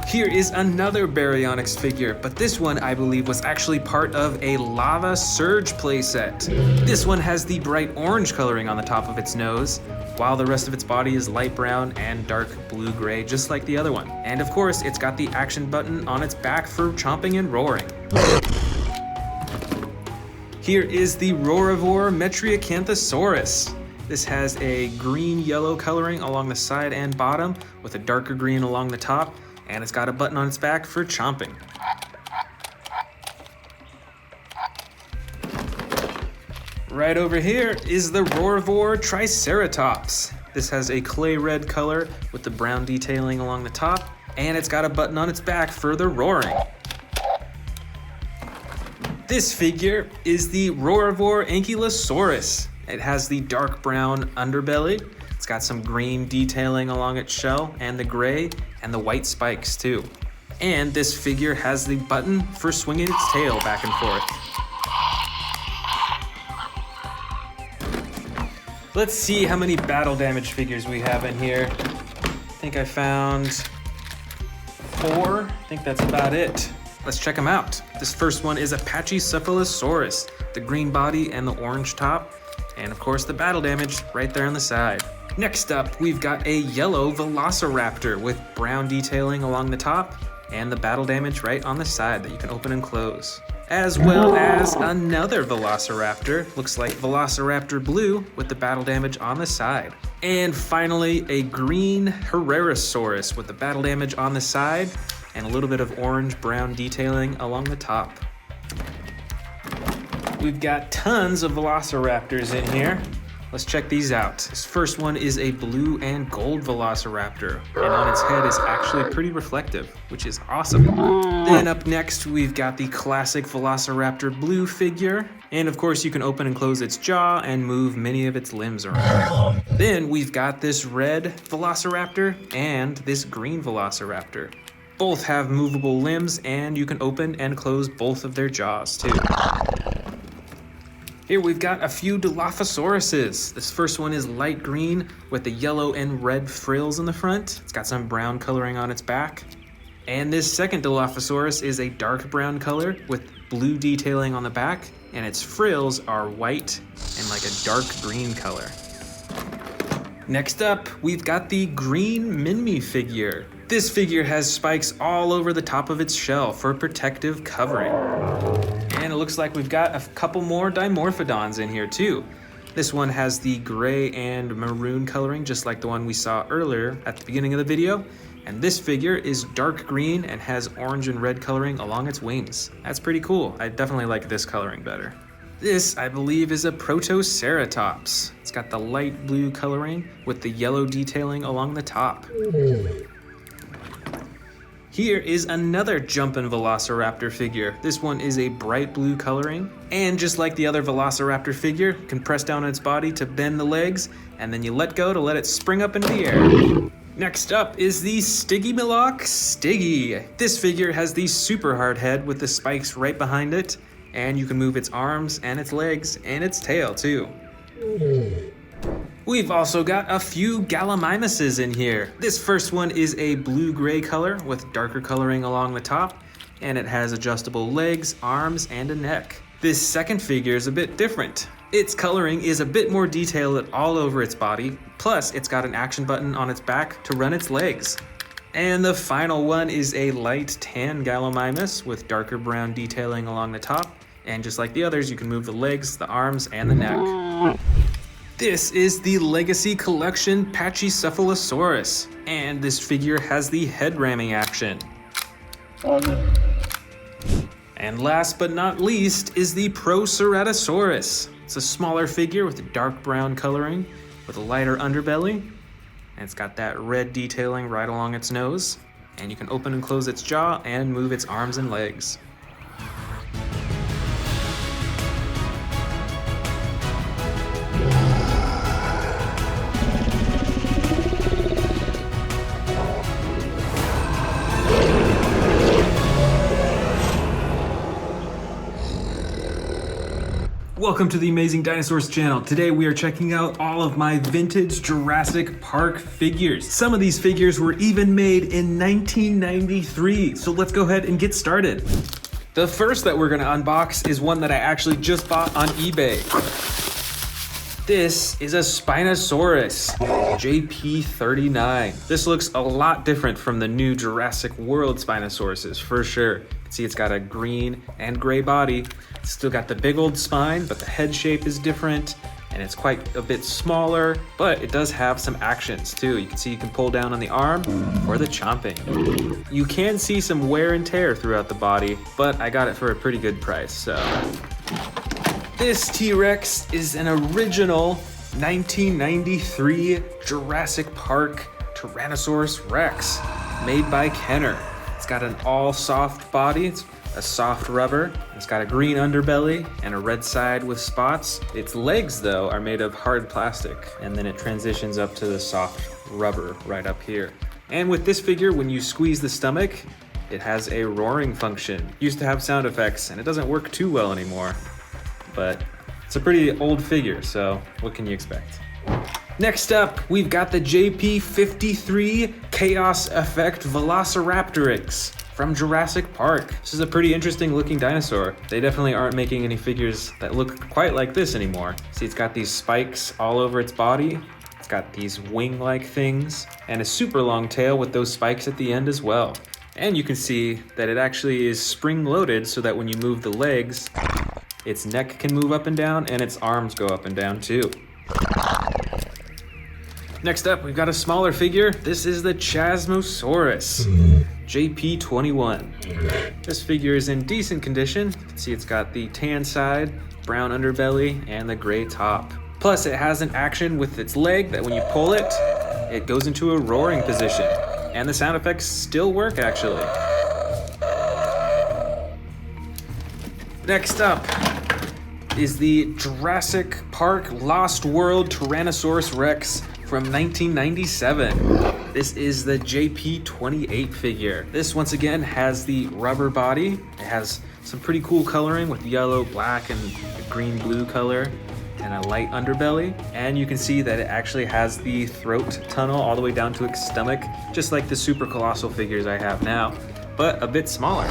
Here is another Baryonyx figure, but this one I believe was actually part of a Lava Surge playset. This one has the bright orange coloring on the top of its nose, while the rest of its body is light brown and dark blue-gray, just like the other one. And of course, it's got the action button on its back for chomping and roaring. Here is the Roarivore Metriacanthosaurus. This has a green-yellow coloring along the side and bottom, with a darker green along the top, and it's got a button on its back for chomping. Right over here is the Roarivore Triceratops. This has a clay red color with the brown detailing along the top, and it's got a button on its back for the roaring. This figure is the Roarivore Ankylosaurus. It has the dark brown underbelly. It's got some green detailing along its shell, and the gray and the white spikes too. And this figure has the button for swinging its tail back and forth. Let's see how many battle damage figures we have in here. I think I found 4. I think that's about it. Let's check them out. This first one is a Pachycephalosaurus, the green body and the orange top, and of course the battle damage right there on the side. Next up, we've got a yellow Velociraptor with brown detailing along the top and the battle damage right on the side that you can open and close. As well as another Velociraptor, looks like Velociraptor Blue with the battle damage on the side. And finally, a green Herrerasaurus with the battle damage on the side and a little bit of orange-brown detailing along the top. We've got tons of Velociraptors in here. Let's check these out. This first one is a blue and gold Velociraptor, and on its head is actually pretty reflective, which is awesome. Then up next, we've got the classic Velociraptor blue figure, and of course you can open and close its jaw and move many of its limbs around. Then we've got this red Velociraptor and this green Velociraptor. Both have movable limbs, and you can open and close both of their jaws too. Here we've got a few Dilophosauruses. This first one is light green with the yellow and red frills in the front. It's got some brown coloring on its back. And this second Dilophosaurus is a dark brown color with blue detailing on the back, and its frills are white and like a dark green color. Next up, we've got the green Minmi figure. This figure has spikes all over the top of its shell for protective covering. And it looks like we've got a couple more Dimorphodons in here too. This one has the gray and maroon coloring, just like the one we saw earlier at the beginning of the video. And this figure is dark green and has orange and red coloring along its wings. That's pretty cool. I definitely like this coloring better. This, I believe, is a Protoceratops. It's got the light blue coloring with the yellow detailing along the top. Here is another jumpin' Velociraptor figure. This one is a bright blue coloring, and just like the other Velociraptor figure, you can press down on its body to bend the legs, and then you let go to let it spring up into the air. Next up is the Stygimoloch Stiggy. This figure has the super hard head with the spikes right behind it, and you can move its arms and its legs and its tail too. We've also got a few Gallimimuses in here. This first one is a blue-gray color with darker coloring along the top, and it has adjustable legs, arms, and a neck. This second figure is a bit different. Its coloring is a bit more detailed all over its body, plus it's got an action button on its back to run its legs. And the final one is a light tan Gallimimus with darker brown detailing along the top, and just like the others, you can move the legs, the arms, and the neck. This is the Legacy Collection Pachycephalosaurus, and this figure has the head ramming action. And last but not least is the Proceratosaurus. It's a smaller figure with a dark brown coloring, with a lighter underbelly, and it's got that red detailing right along its nose, and you can open and close its jaw and move its arms and legs. Welcome to the Amazing Dinosaurs channel. Today we are checking out all of my vintage Jurassic Park figures. Some of these figures were even made in 1993, so let's go ahead and get started. The first that we're gonna unbox is one that I actually just bought on eBay. This is a Spinosaurus, JP39. This looks a lot different from the new Jurassic World Spinosauruses, for sure. You can see it's got a green and gray body. It's still got the big old spine, but the head shape is different, and it's quite a bit smaller, but it does have some actions too. You can see you can pull down on the arm for the chomping. You can see some wear and tear throughout the body, but I got it for a pretty good price, so. This T-Rex is an original 1993 Jurassic Park Tyrannosaurus Rex made by Kenner. It's got an all soft body, it's a soft rubber, it's got a green underbelly and a red side with spots. Its legs though are made of hard plastic, and then it transitions up to the soft rubber right up here. And with this figure, when you squeeze the stomach, it has a roaring function. It used to have sound effects and it doesn't work too well anymore. But it's a pretty old figure, so what can you expect? Next up, we've got the JP53 Chaos Effect Velociraptorix from Jurassic Park. This is a pretty interesting looking dinosaur. They definitely aren't making any figures that look quite like this anymore. See, it's got these spikes all over its body. It's got these wing-like things and a super long tail with those spikes at the end as well. And you can see that it actually is spring-loaded so that when you move the legs, its neck can move up and down, and its arms go up and down too. Next up, we've got a smaller figure. This is the Chasmosaurus, JP21. This figure is in decent condition. You can see it's got the tan side, brown underbelly, and the gray top. Plus, it has an action with its leg that when you pull it, it goes into a roaring position. And the sound effects still work, actually. Next up is the Jurassic Park Lost World Tyrannosaurus Rex from 1997. This is the JP28 figure. This once again has the rubber body. It has some pretty cool coloring with yellow, black, and a green-blue color, and a light underbelly. And you can see that it actually has the throat tunnel all the way down to its stomach, just like the super colossal figures I have now, but a bit smaller.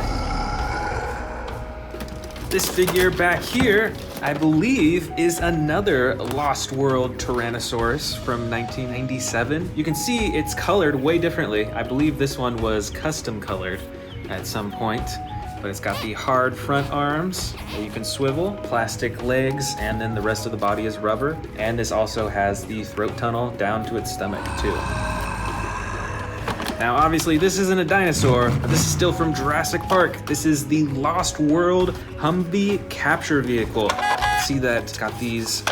This figure back here, I believe, is another Lost World Tyrannosaurus from 1997. You can see it's colored way differently. I believe this one was custom colored at some point, but it's got the hard front arms that you can swivel, plastic legs, and then the rest of the body is rubber. And this also has the throat tunnel down to its stomach too. Now, obviously, this isn't a dinosaur, but this is still from Jurassic Park. This is the Lost World Humvee capture vehicle. See that it's got these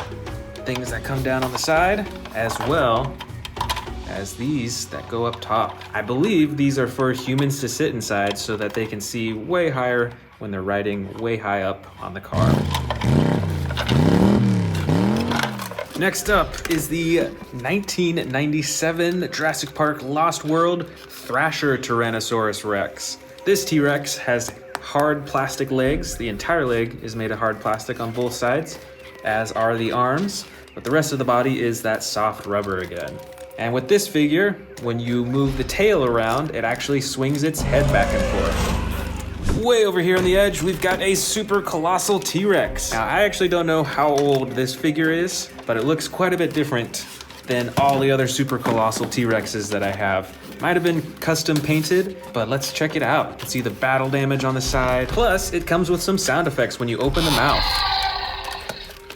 things that come down on the side, as well as these that go up top. I believe these are for humans to sit inside so that they can see way higher when they're riding way high up on the car. Next up is the 1997 Jurassic Park Lost World Thrasher Tyrannosaurus Rex. This T-Rex has hard plastic legs. The entire leg is made of hard plastic on both sides, as are the arms, but the rest of the body is that soft rubber again. And with this figure, when you move the tail around, it actually swings its head back and forth. Way over here on the edge, we've got a super colossal T-Rex. Now, I actually don't know how old this figure is, but it looks quite a bit different than all the other super colossal T-Rexes that I have. Might have been custom painted, but let's check it out. You can see the battle damage on the side. Plus, it comes with some sound effects when you open the mouth.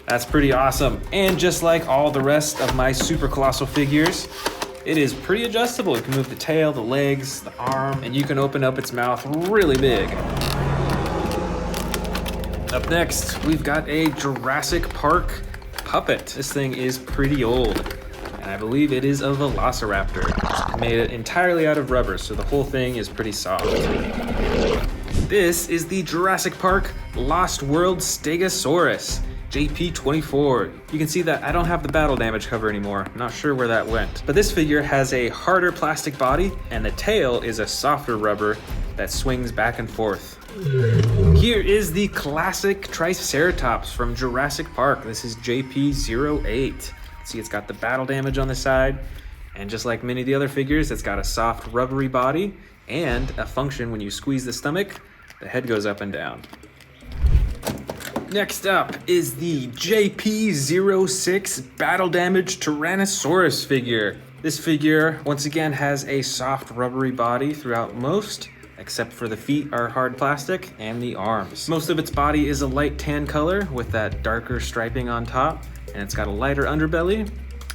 That's pretty awesome. And just like all the rest of my super colossal figures, it is pretty adjustable. You can move the tail, the legs, the arm, and you can open up its mouth really big. Up next, we've got a Jurassic Park puppet. This thing is pretty old, and I believe it is a Velociraptor. Made it entirely out of rubber, so the whole thing is pretty soft. This is the Jurassic Park Lost World Stegosaurus. JP24. You can see that I don't have the battle damage cover anymore. I'm not sure where that went. But this figure has a harder plastic body, and the tail is a softer rubber that swings back and forth. Here is the classic Triceratops from Jurassic Park. This is JP08. See, it's got the battle damage on the side, and just like many of the other figures, it's got a soft rubbery body and a function when you squeeze the stomach, the head goes up and down. Next up is the JP06 Battle Damage Tyrannosaurus figure. This figure, once again, has a soft rubbery body throughout most, except for the feet are hard plastic and the arms. Most of its body is a light tan color with that darker striping on top, and it's got a lighter underbelly.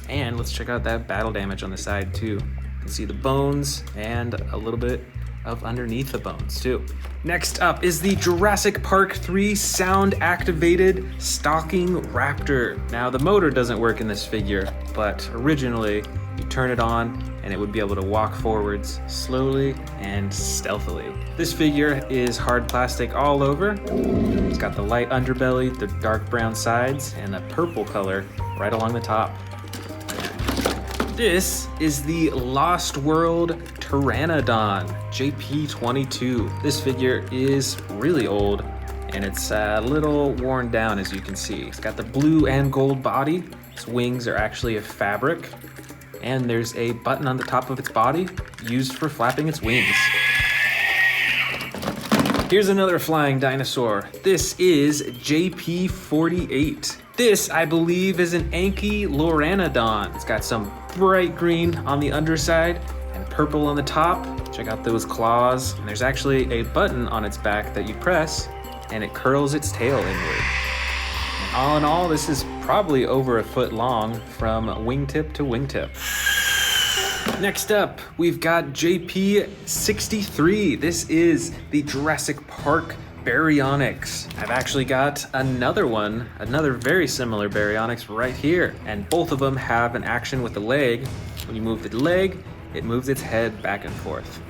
And let's check out that battle damage on the side too. You can see the bones and a little bit of underneath the bones too. Next up is the Jurassic Park 3 sound activated stalking raptor. Now the motor doesn't work in this figure, but originally you turn it on and it would be able to walk forwards slowly and stealthily. This figure is hard plastic all over. It's got the light underbelly, the dark brown sides, and a purple color right along the top. This is the Lost World Pteranodon, JP22. This figure is really old, and it's a little worn down, as you can see. It's got the blue and gold body. Its wings are actually of fabric, and there's a button on the top of its body used for flapping its wings. Here's another flying dinosaur. This is JP48. This, I believe, is an Ankyloraniodon. It's got some bright green on the underside and purple on the top. Check out those claws. And there's actually a button on its back that you press, and it curls its tail inward. And all in all, this is probably over a foot long from wingtip to wingtip. Next up, we've got JP63. This is the Jurassic Park Baryonyx. I've actually got another one, another very similar Baryonyx right here. And both of them have an action with the leg. When you move the leg, it moves its head back and forth.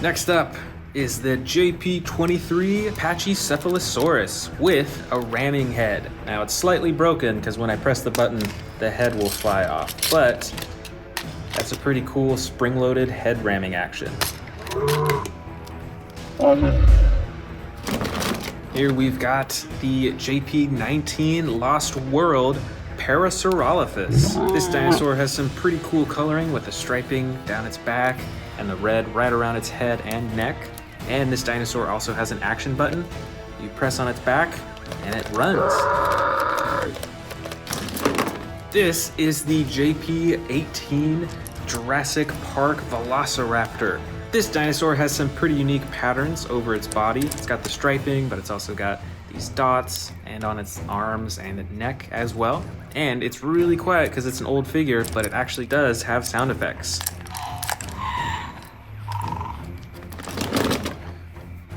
Next up is the JP23 Pachycephalosaurus with a ramming head. Now it's slightly broken because when I press the button, the head will fly off, but that's a pretty cool spring-loaded head ramming action. Here we've got the JP19 Lost World Parasaurolophus. This dinosaur has some pretty cool coloring with the striping down its back and the red right around its head and neck. And this dinosaur also has an action button. You press on its back and it runs. This is the JP18 Jurassic Park Velociraptor. This dinosaur has some pretty unique patterns over its body. It's got the striping, but it's also got these dots and on its arms and its neck as well. And it's really quiet because it's an old figure, but it actually does have sound effects.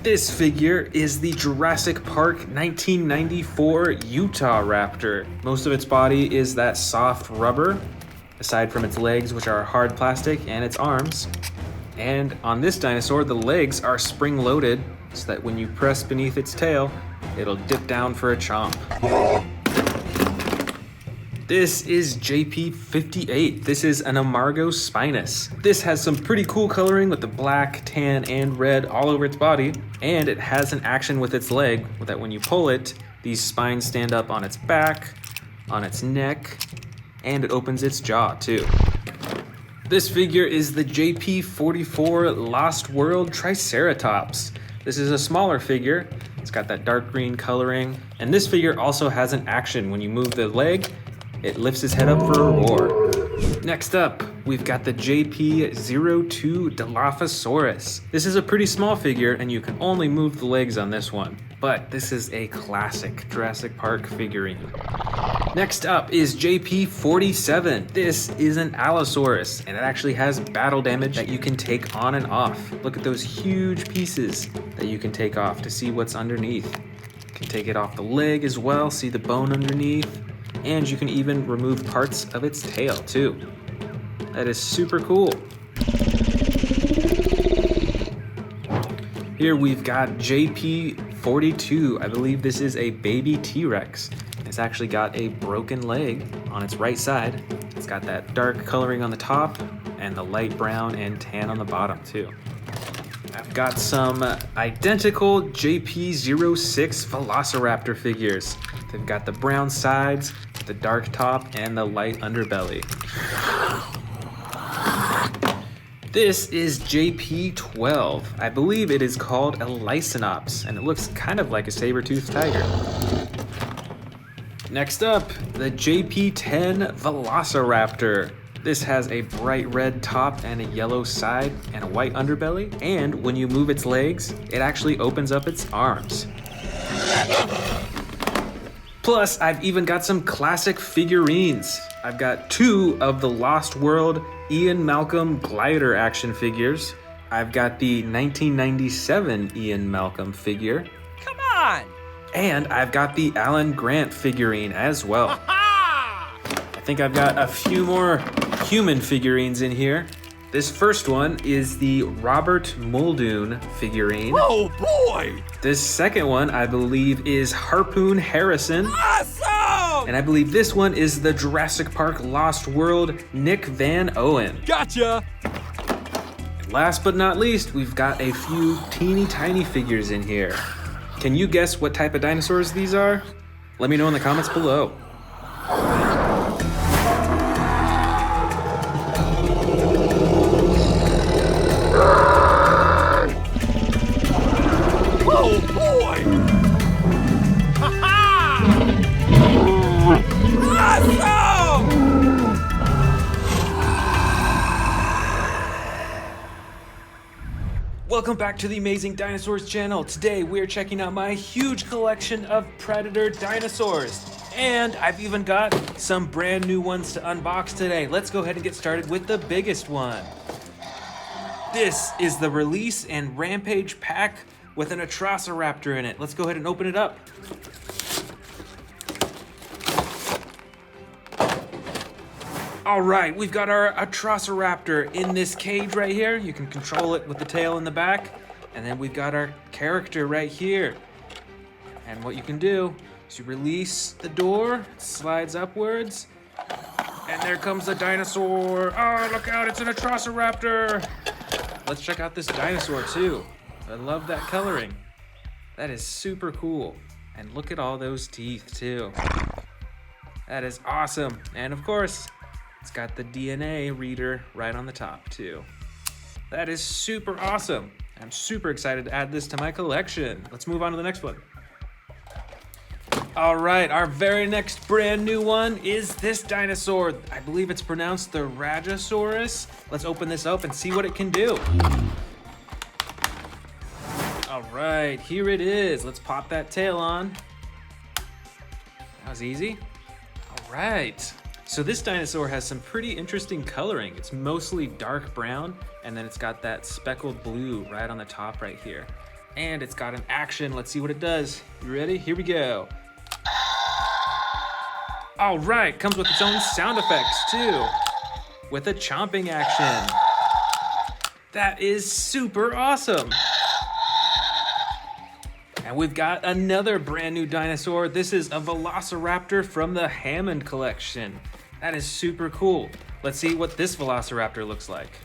This figure is the Jurassic Park 1994 Utah Raptor. Most of its body is that soft rubber, aside from its legs, which are hard plastic, and its arms. And on this dinosaur, the legs are spring-loaded, so that when you press beneath its tail, it'll dip down for a chomp. This is JP58. This is an Amargo Spinus. This has some pretty cool coloring with the black, tan, and red all over its body, and it has an action with its leg that when you pull it, these spines stand up on its back, on its neck, and it opens its jaw too. This figure is the JP44 Lost World Triceratops. This is a smaller figure. It's got that dark green coloring, and this figure also has an action. When you move the leg, it lifts his head up for a roar. Next up, we've got the JP02 Dilophosaurus. This is a pretty small figure, and you can only move the legs on this one. But this is a classic Jurassic Park figurine. Next up is JP47. This is an Allosaurus, and it actually has battle damage that you can take on and off. Look at those huge pieces that you can take off to see what's underneath. You can take it off the leg as well, see the bone underneath. And you can even remove parts of its tail too. That is super cool. Here we've got JP42. I believe this is a baby T-Rex. It's actually got a broken leg on its right side. It's got that dark coloring on the top and the light brown and tan on the bottom too. I've got some identical JP06 Velociraptor figures. They've got the brown sides, the dark top, and the light underbelly. This is JP12. I believe it is called a Lycinops, and it looks kind of like a saber-toothed tiger. Next up, the JP10 Velociraptor. This has a bright red top and a yellow side and a white underbelly, and when you move its legs, it actually opens up its arms. Plus, I've even got some classic figurines. I've got 2 of the Lost World Ian Malcolm glider action figures. I've got the 1997 Ian Malcolm figure. Come on! And I've got the Alan Grant figurine as well. I think I've got a few more human figurines in here. This first one is the Robert Muldoon figurine. Oh boy! This second one, I believe, is Harpoon Harrison. Awesome! And I believe this one is the Jurassic Park Lost World Nick Van Owen. Gotcha! And last but not least, we've got a few teeny tiny figures in here. Can you guess what type of dinosaurs these are? Let me know in the comments below. Oh boy! Awesome! Welcome back to the Amazing Dinosaurs channel. Today we're checking out my huge collection of predator dinosaurs. And I've even got some brand new ones to unbox today. Let's go ahead and get started with the biggest one. This is the Release and Rampage pack with an Atrociraptor in it. Let's go ahead and open it up. All right, we've got our Atrociraptor in this cage right here. You can control it with the tail in the back. And then we've got our character right here. And what you can do is you release the door, it slides upwards, and there comes the dinosaur. Oh, look out, it's an Atrociraptor. Let's check out this dinosaur too. I love that coloring. That is super cool. And look at all those teeth too. That is awesome. And of course, it's got the DNA reader right on the top too. That is super awesome. I'm super excited to add this to my collection. Let's move on to the next one. All right, our very next brand new one is this dinosaur. I believe it's pronounced the Rajasaurus. Let's open this up and see what it can do. All right, here it is. Let's pop that tail on. That was easy. All right. So this dinosaur has some pretty interesting coloring. It's mostly dark brown, and then it's got that speckled blue right on the top right here. And it's got an action. Let's see what it does. You ready? Here we go. All right, comes with its own sound effects too, with a chomping action. That is super awesome. And we've got another brand new dinosaur. This is a Velociraptor from the Hammond collection. That is super cool. Let's see what this Velociraptor looks like.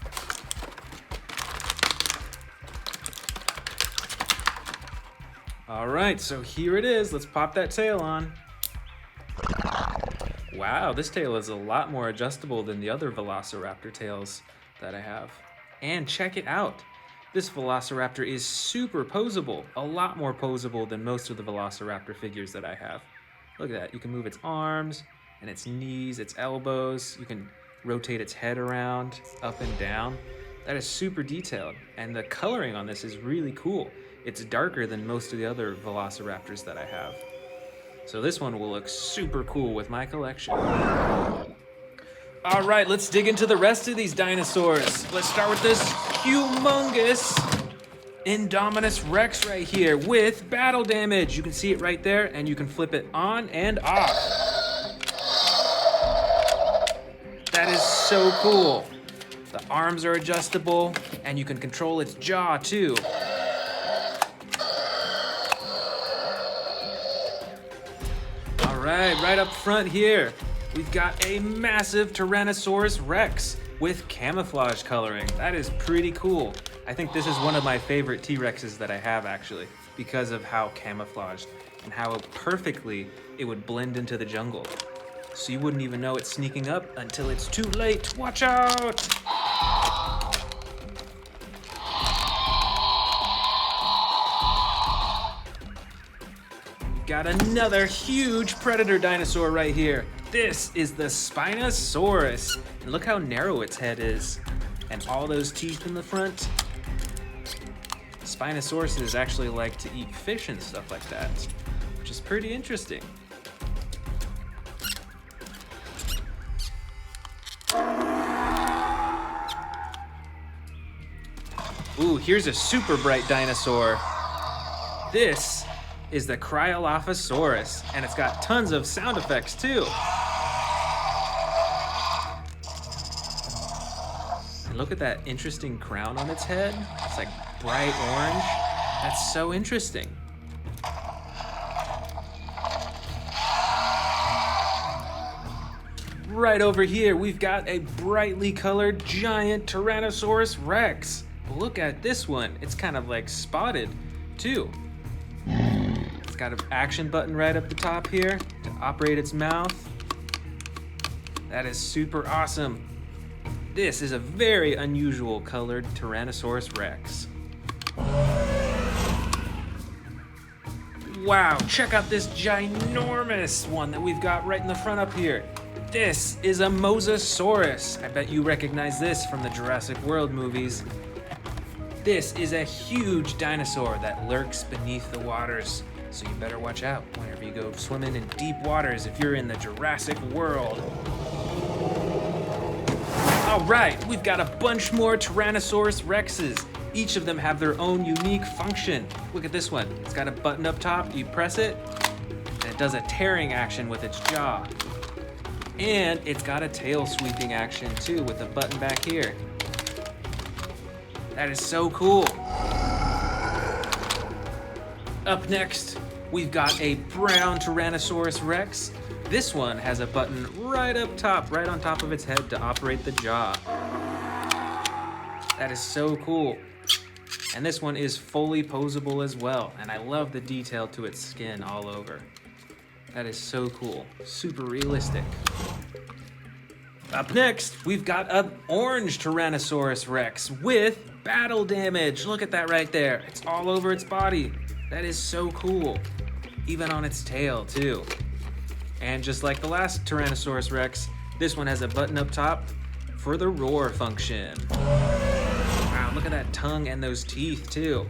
All right, so here it is. Let's pop that tail on. Wow, this tail is a lot more adjustable than the other Velociraptor tails that I have. And check it out. This Velociraptor is super posable, a lot more posable than most of the Velociraptor figures that I have. Look at that, you can move its arms and its knees, its elbows. You can rotate its head around, up and down. That is super detailed, and the coloring on this is really cool. It's darker than most of the other Velociraptors that I have. So this one will look super cool with my collection. All right, let's dig into the rest of these dinosaurs. Let's start with this humongous Indominus Rex right here with battle damage. You can see it right there, and you can flip it on and off. That is so cool. The arms are adjustable, and you can control its jaw too. All right up front here, we've got a massive Tyrannosaurus Rex with camouflage coloring. That is pretty cool. I think this is one of my favorite T-Rexes that I have actually, because of how camouflaged and how perfectly it would blend into the jungle. So you wouldn't even know it's sneaking up until it's too late. Watch out! Got another huge predator dinosaur right here. This is the Spinosaurus. And look how narrow its head is. And all those teeth in the front. Spinosauruses actually like to eat fish and stuff like that, which is pretty interesting. Ooh, here's a super bright dinosaur. This is the Cryolophosaurus, and it's got tons of sound effects too. And look at that interesting crown on its head. It's like bright orange. That's so interesting. Right over here, we've got a brightly colored giant Tyrannosaurus Rex. But look at this one. It's kind of like spotted too. It's got an action button right up the top here to operate its mouth. That is super awesome. This is a very unusual colored Tyrannosaurus Rex. Wow, check out this ginormous one that we've got right in the front up here. This is a Mosasaurus. I bet you recognize this from the Jurassic World movies. This is a huge dinosaur that lurks beneath the waters, so you better watch out whenever you go swimming in deep waters if you're in the Jurassic world. All right, we've got a bunch more Tyrannosaurus Rexes. Each of them have their own unique function. Look at this one. It's got a button up top. You press it, and it does a tearing action with its jaw. And it's got a tail sweeping action too with a button back here. That is so cool. Up next, we've got a brown Tyrannosaurus Rex. This one has a button right up top, right on top of its head to operate the jaw. That is so cool. And this one is fully posable as well, and I love the detail to its skin all over. That is so cool, super realistic. Up next, we've got an orange Tyrannosaurus Rex with battle damage. Look at that right there. It's all over its body. That is so cool. Even on its tail, too. And just like the last Tyrannosaurus Rex, this one has a button up top for the roar function. Wow, look at that tongue and those teeth, too.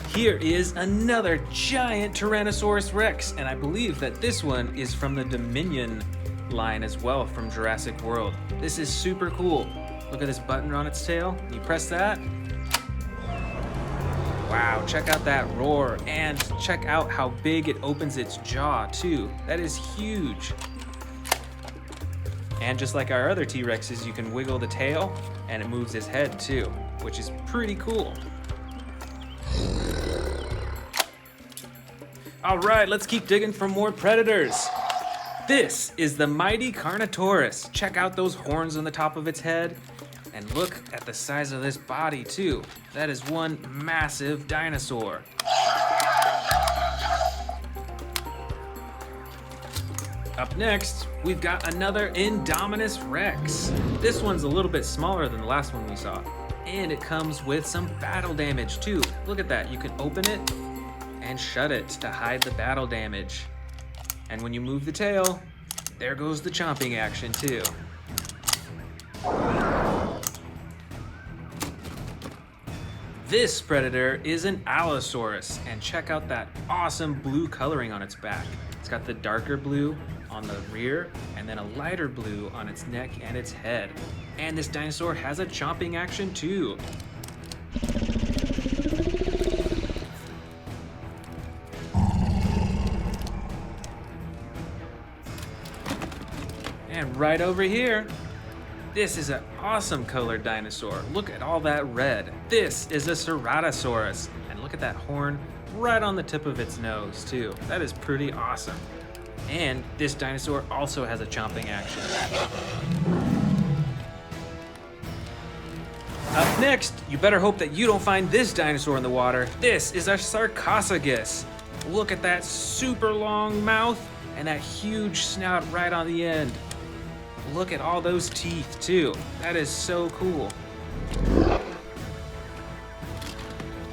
Here is another giant Tyrannosaurus Rex, and I believe that this one is from the Dominion line as well from Jurassic World. This is super cool. Look at this button on its tail. You press that. Wow, check out that roar, and check out how big it opens its jaw too. That is huge. And just like our other T-Rexes, you can wiggle the tail and it moves his head too, which is pretty cool. All right, let's keep digging for more predators. This is the mighty Carnotaurus. Check out those horns on the top of its head. And look at the size of this body too. That is one massive dinosaur. Up next, we've got another Indominus Rex. This one's a little bit smaller than the last one we saw. And it comes with some battle damage too. Look at that, you can open it and shut it to hide the battle damage. And when you move the tail, there goes the chomping action too. This predator is an Allosaurus, and check out that awesome blue coloring on its back. It's got the darker blue on the rear, and then a lighter blue on its neck and its head. And this dinosaur has a chomping action too. And right over here, this is an awesome colored dinosaur. Look at all that red. This is a Ceratosaurus. And look at that horn right on the tip of its nose too. That is pretty awesome. And this dinosaur also has a chomping action. Up next, you better hope that you don't find this dinosaur in the water. This is a Sarcophagus. Look at that super long mouth and that huge snout right on the end. Look at all those teeth too. That is so cool.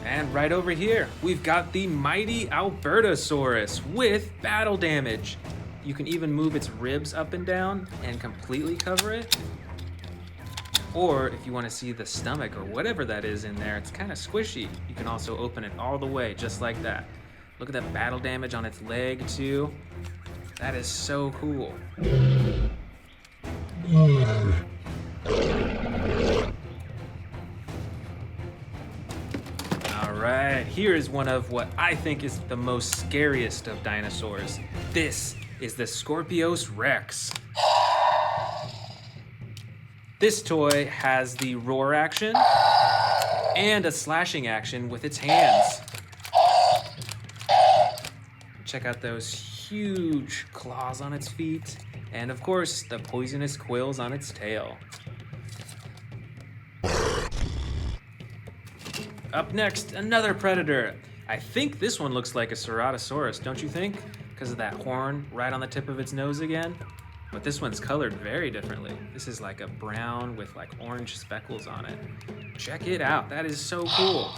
And right over here, we've got the mighty Albertosaurus with battle damage. You can even move its ribs up and down and completely cover it. Or if you want to see the stomach or whatever that is in there, it's kind of squishy. You can also open it all the way just like that. Look at that battle damage on its leg too. That is so cool. All right, here is one of what I think is the most scariest of dinosaurs. This is the Scorpius Rex. This toy has the roar action and a slashing action with its hands. Check out those huge claws on its feet. And of course, the poisonous quills on its tail. Up next, another predator. I think this one looks like a Ceratosaurus, don't you think? Because of that horn right on the tip of its nose again. But this one's colored very differently. This is like a brown with like orange speckles on it. Check it out, that is so cool.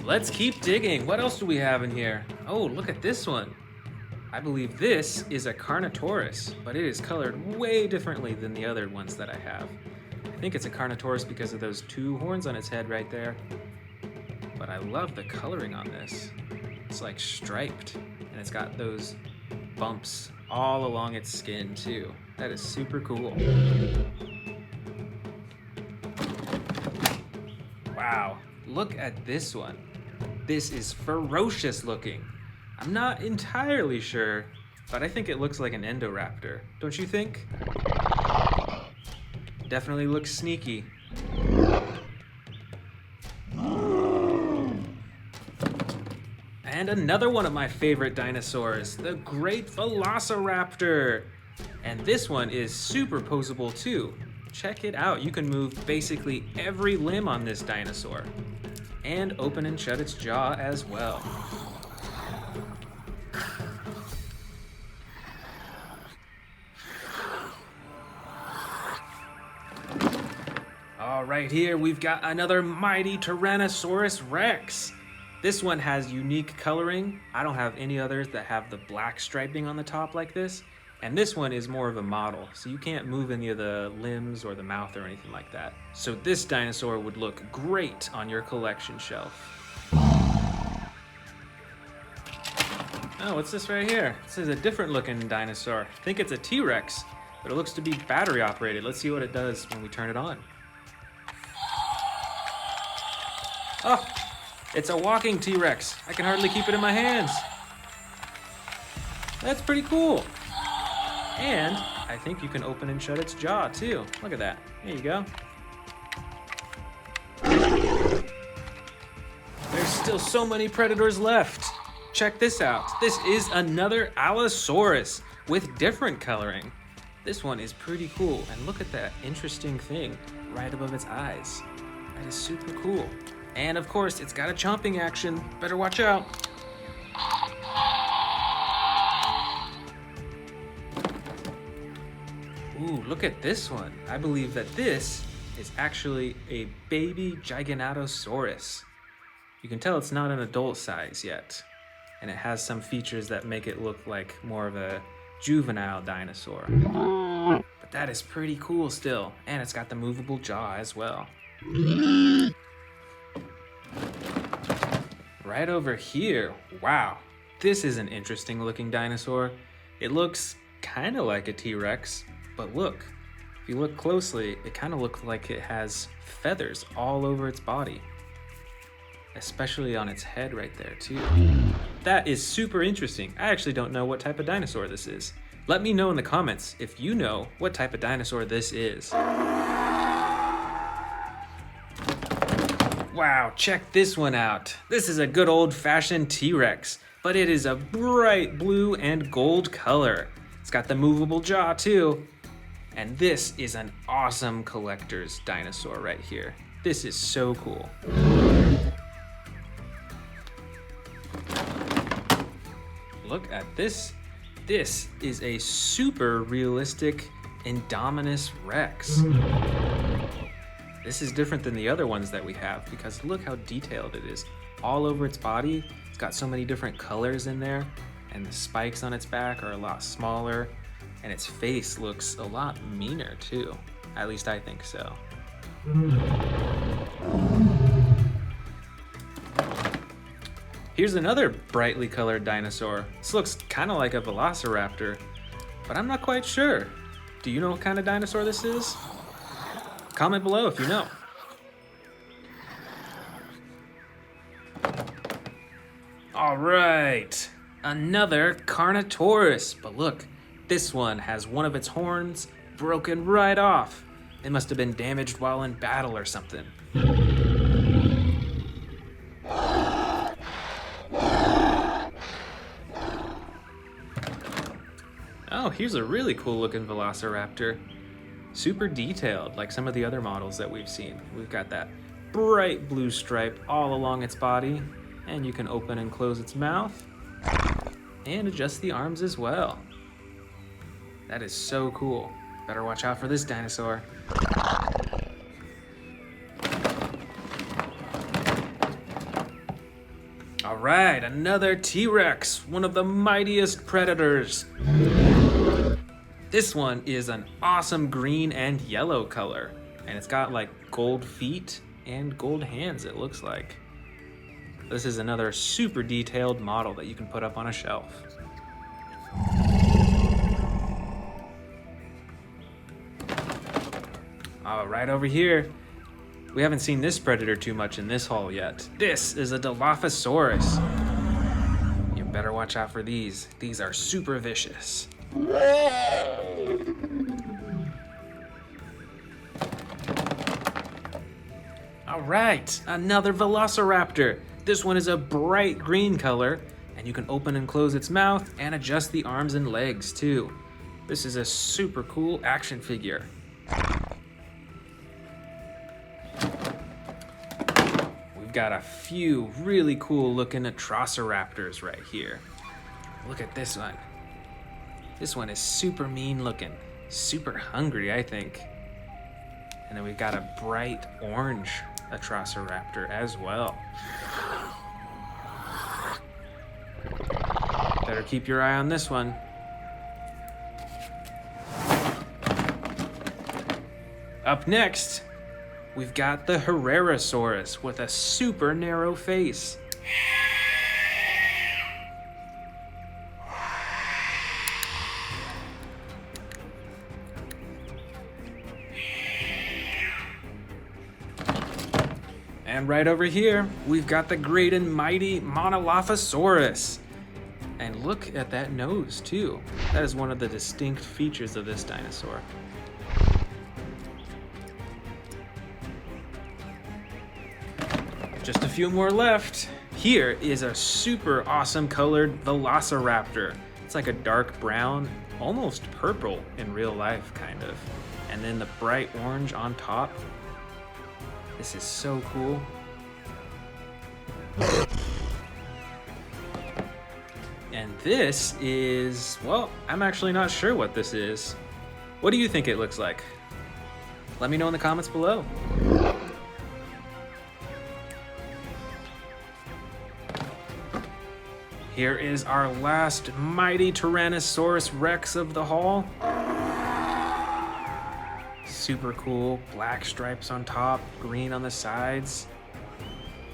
Let's keep digging. What else do we have in here? Oh, look at this one. I believe this is a Carnotaurus, but it is colored way differently than the other ones that I have. I think it's a Carnotaurus because of those two horns on its head right there. But I love the coloring on this. It's like striped, and it's got those bumps all along its skin too. That is super cool. Wow, look at this one. This is ferocious looking. I'm not entirely sure, but I think it looks like an Indoraptor. Don't you think? Definitely looks sneaky. And another one of my favorite dinosaurs, the Great Velociraptor. And this one is super poseable too. Check it out, you can move basically every limb on this dinosaur. And open and shut its jaw as well. All right, here we've got another mighty Tyrannosaurus Rex. This one has unique coloring. I don't have any others that have the black striping on the top like this. And this one is more of a model, so you can't move any of the limbs or the mouth or anything like that. So this dinosaur would look great on your collection shelf. Oh, what's this right here? This is a different looking dinosaur. I think it's a T-Rex, but it looks to be battery operated. Let's see what it does when we turn it on. Oh, it's a walking T-Rex. I can hardly keep it in my hands. That's pretty cool. And I think you can open and shut its jaw too. Look at that. There you go. There's still so many predators left. Check this out. This is another Allosaurus with different coloring. This one is pretty cool. And look at that interesting thing right above its eyes. That is super cool. And of course, it's got a chomping action. Better watch out. Ooh, look at this one. I believe that this is actually a baby Giganotosaurus. You can tell it's not an adult size yet, and it has some features that make it look like more of a juvenile dinosaur. But that is pretty cool still, and it's got the movable jaw as well. Right over here, wow, this is an interesting looking dinosaur. It looks kind of like a T-Rex, but look, if you look closely, it kind of looks like it has feathers all over its body, especially on its head right there too. That is super interesting. I actually don't know what type of dinosaur this is. Let me know in the comments if you know what type of dinosaur this is. Wow, check this one out. This is a good old-fashioned T-Rex, but it is a bright blue and gold color. It's got the movable jaw too. And this is an awesome collector's dinosaur right here. This is so cool. Look at this. This is a super realistic Indominus Rex. This is different than the other ones that we have because look how detailed it is. All over its body, it's got so many different colors in there, and the spikes on its back are a lot smaller, and its face looks a lot meaner too. At least I think so. Here's another brightly colored dinosaur. This looks kind of like a Velociraptor, but I'm not quite sure. Do you know what kind of dinosaur this is? Comment below if you know. All right, another Carnotaurus, but look, this one has one of its horns broken right off. It must have been damaged while in battle or something. Oh, here's a really cool looking Velociraptor. Super detailed, like some of the other models that we've seen. We've got that bright blue stripe all along its body, and you can open and close its mouth, and adjust the arms as well. That is so cool. Better watch out for this dinosaur. All right, another T-Rex, one of the mightiest predators. This one is an awesome green and yellow color. And it's got like gold feet and gold hands, it looks like. This is another super detailed model that you can put up on a shelf. Right over here, we haven't seen this predator too much in this haul yet. This is a Dilophosaurus. You better watch out for these. These are super vicious. All right, another Velociraptor. This one is a bright green color, and you can open and close its mouth and adjust the arms and legs too. This is a super cool action figure. We've got a few really cool looking Atrociraptors right here. Look at this one. This one is super mean looking, super hungry, I think. And then we've got a bright orange Atrociraptor as well. Better keep your eye on this one. Up next, we've got the RAREST with a super narrow face. And right over here, we've got the great and mighty Monolophosaurus. And look at that nose too. That is one of the distinct features of this dinosaur. Just a few more left. Here is a super awesome colored Velociraptor. It's like a dark brown, almost purple in real life, kind of. And then the bright orange on top. This is so cool. And this is, well, I'm actually not sure what this is. What do you think it looks like? Let me know in the comments below. Here is our last mighty Tyrannosaurus Rex of the haul. Super cool, black stripes on top, green on the sides.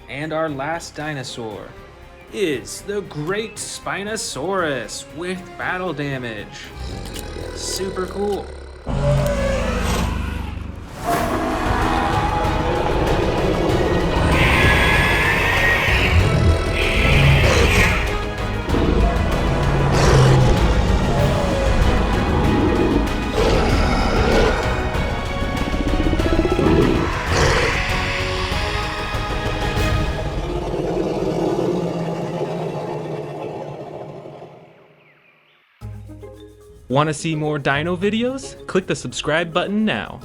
And our last dinosaur is the great Spinosaurus with battle damage. Super cool. Want to see more dino videos? Click the subscribe button now.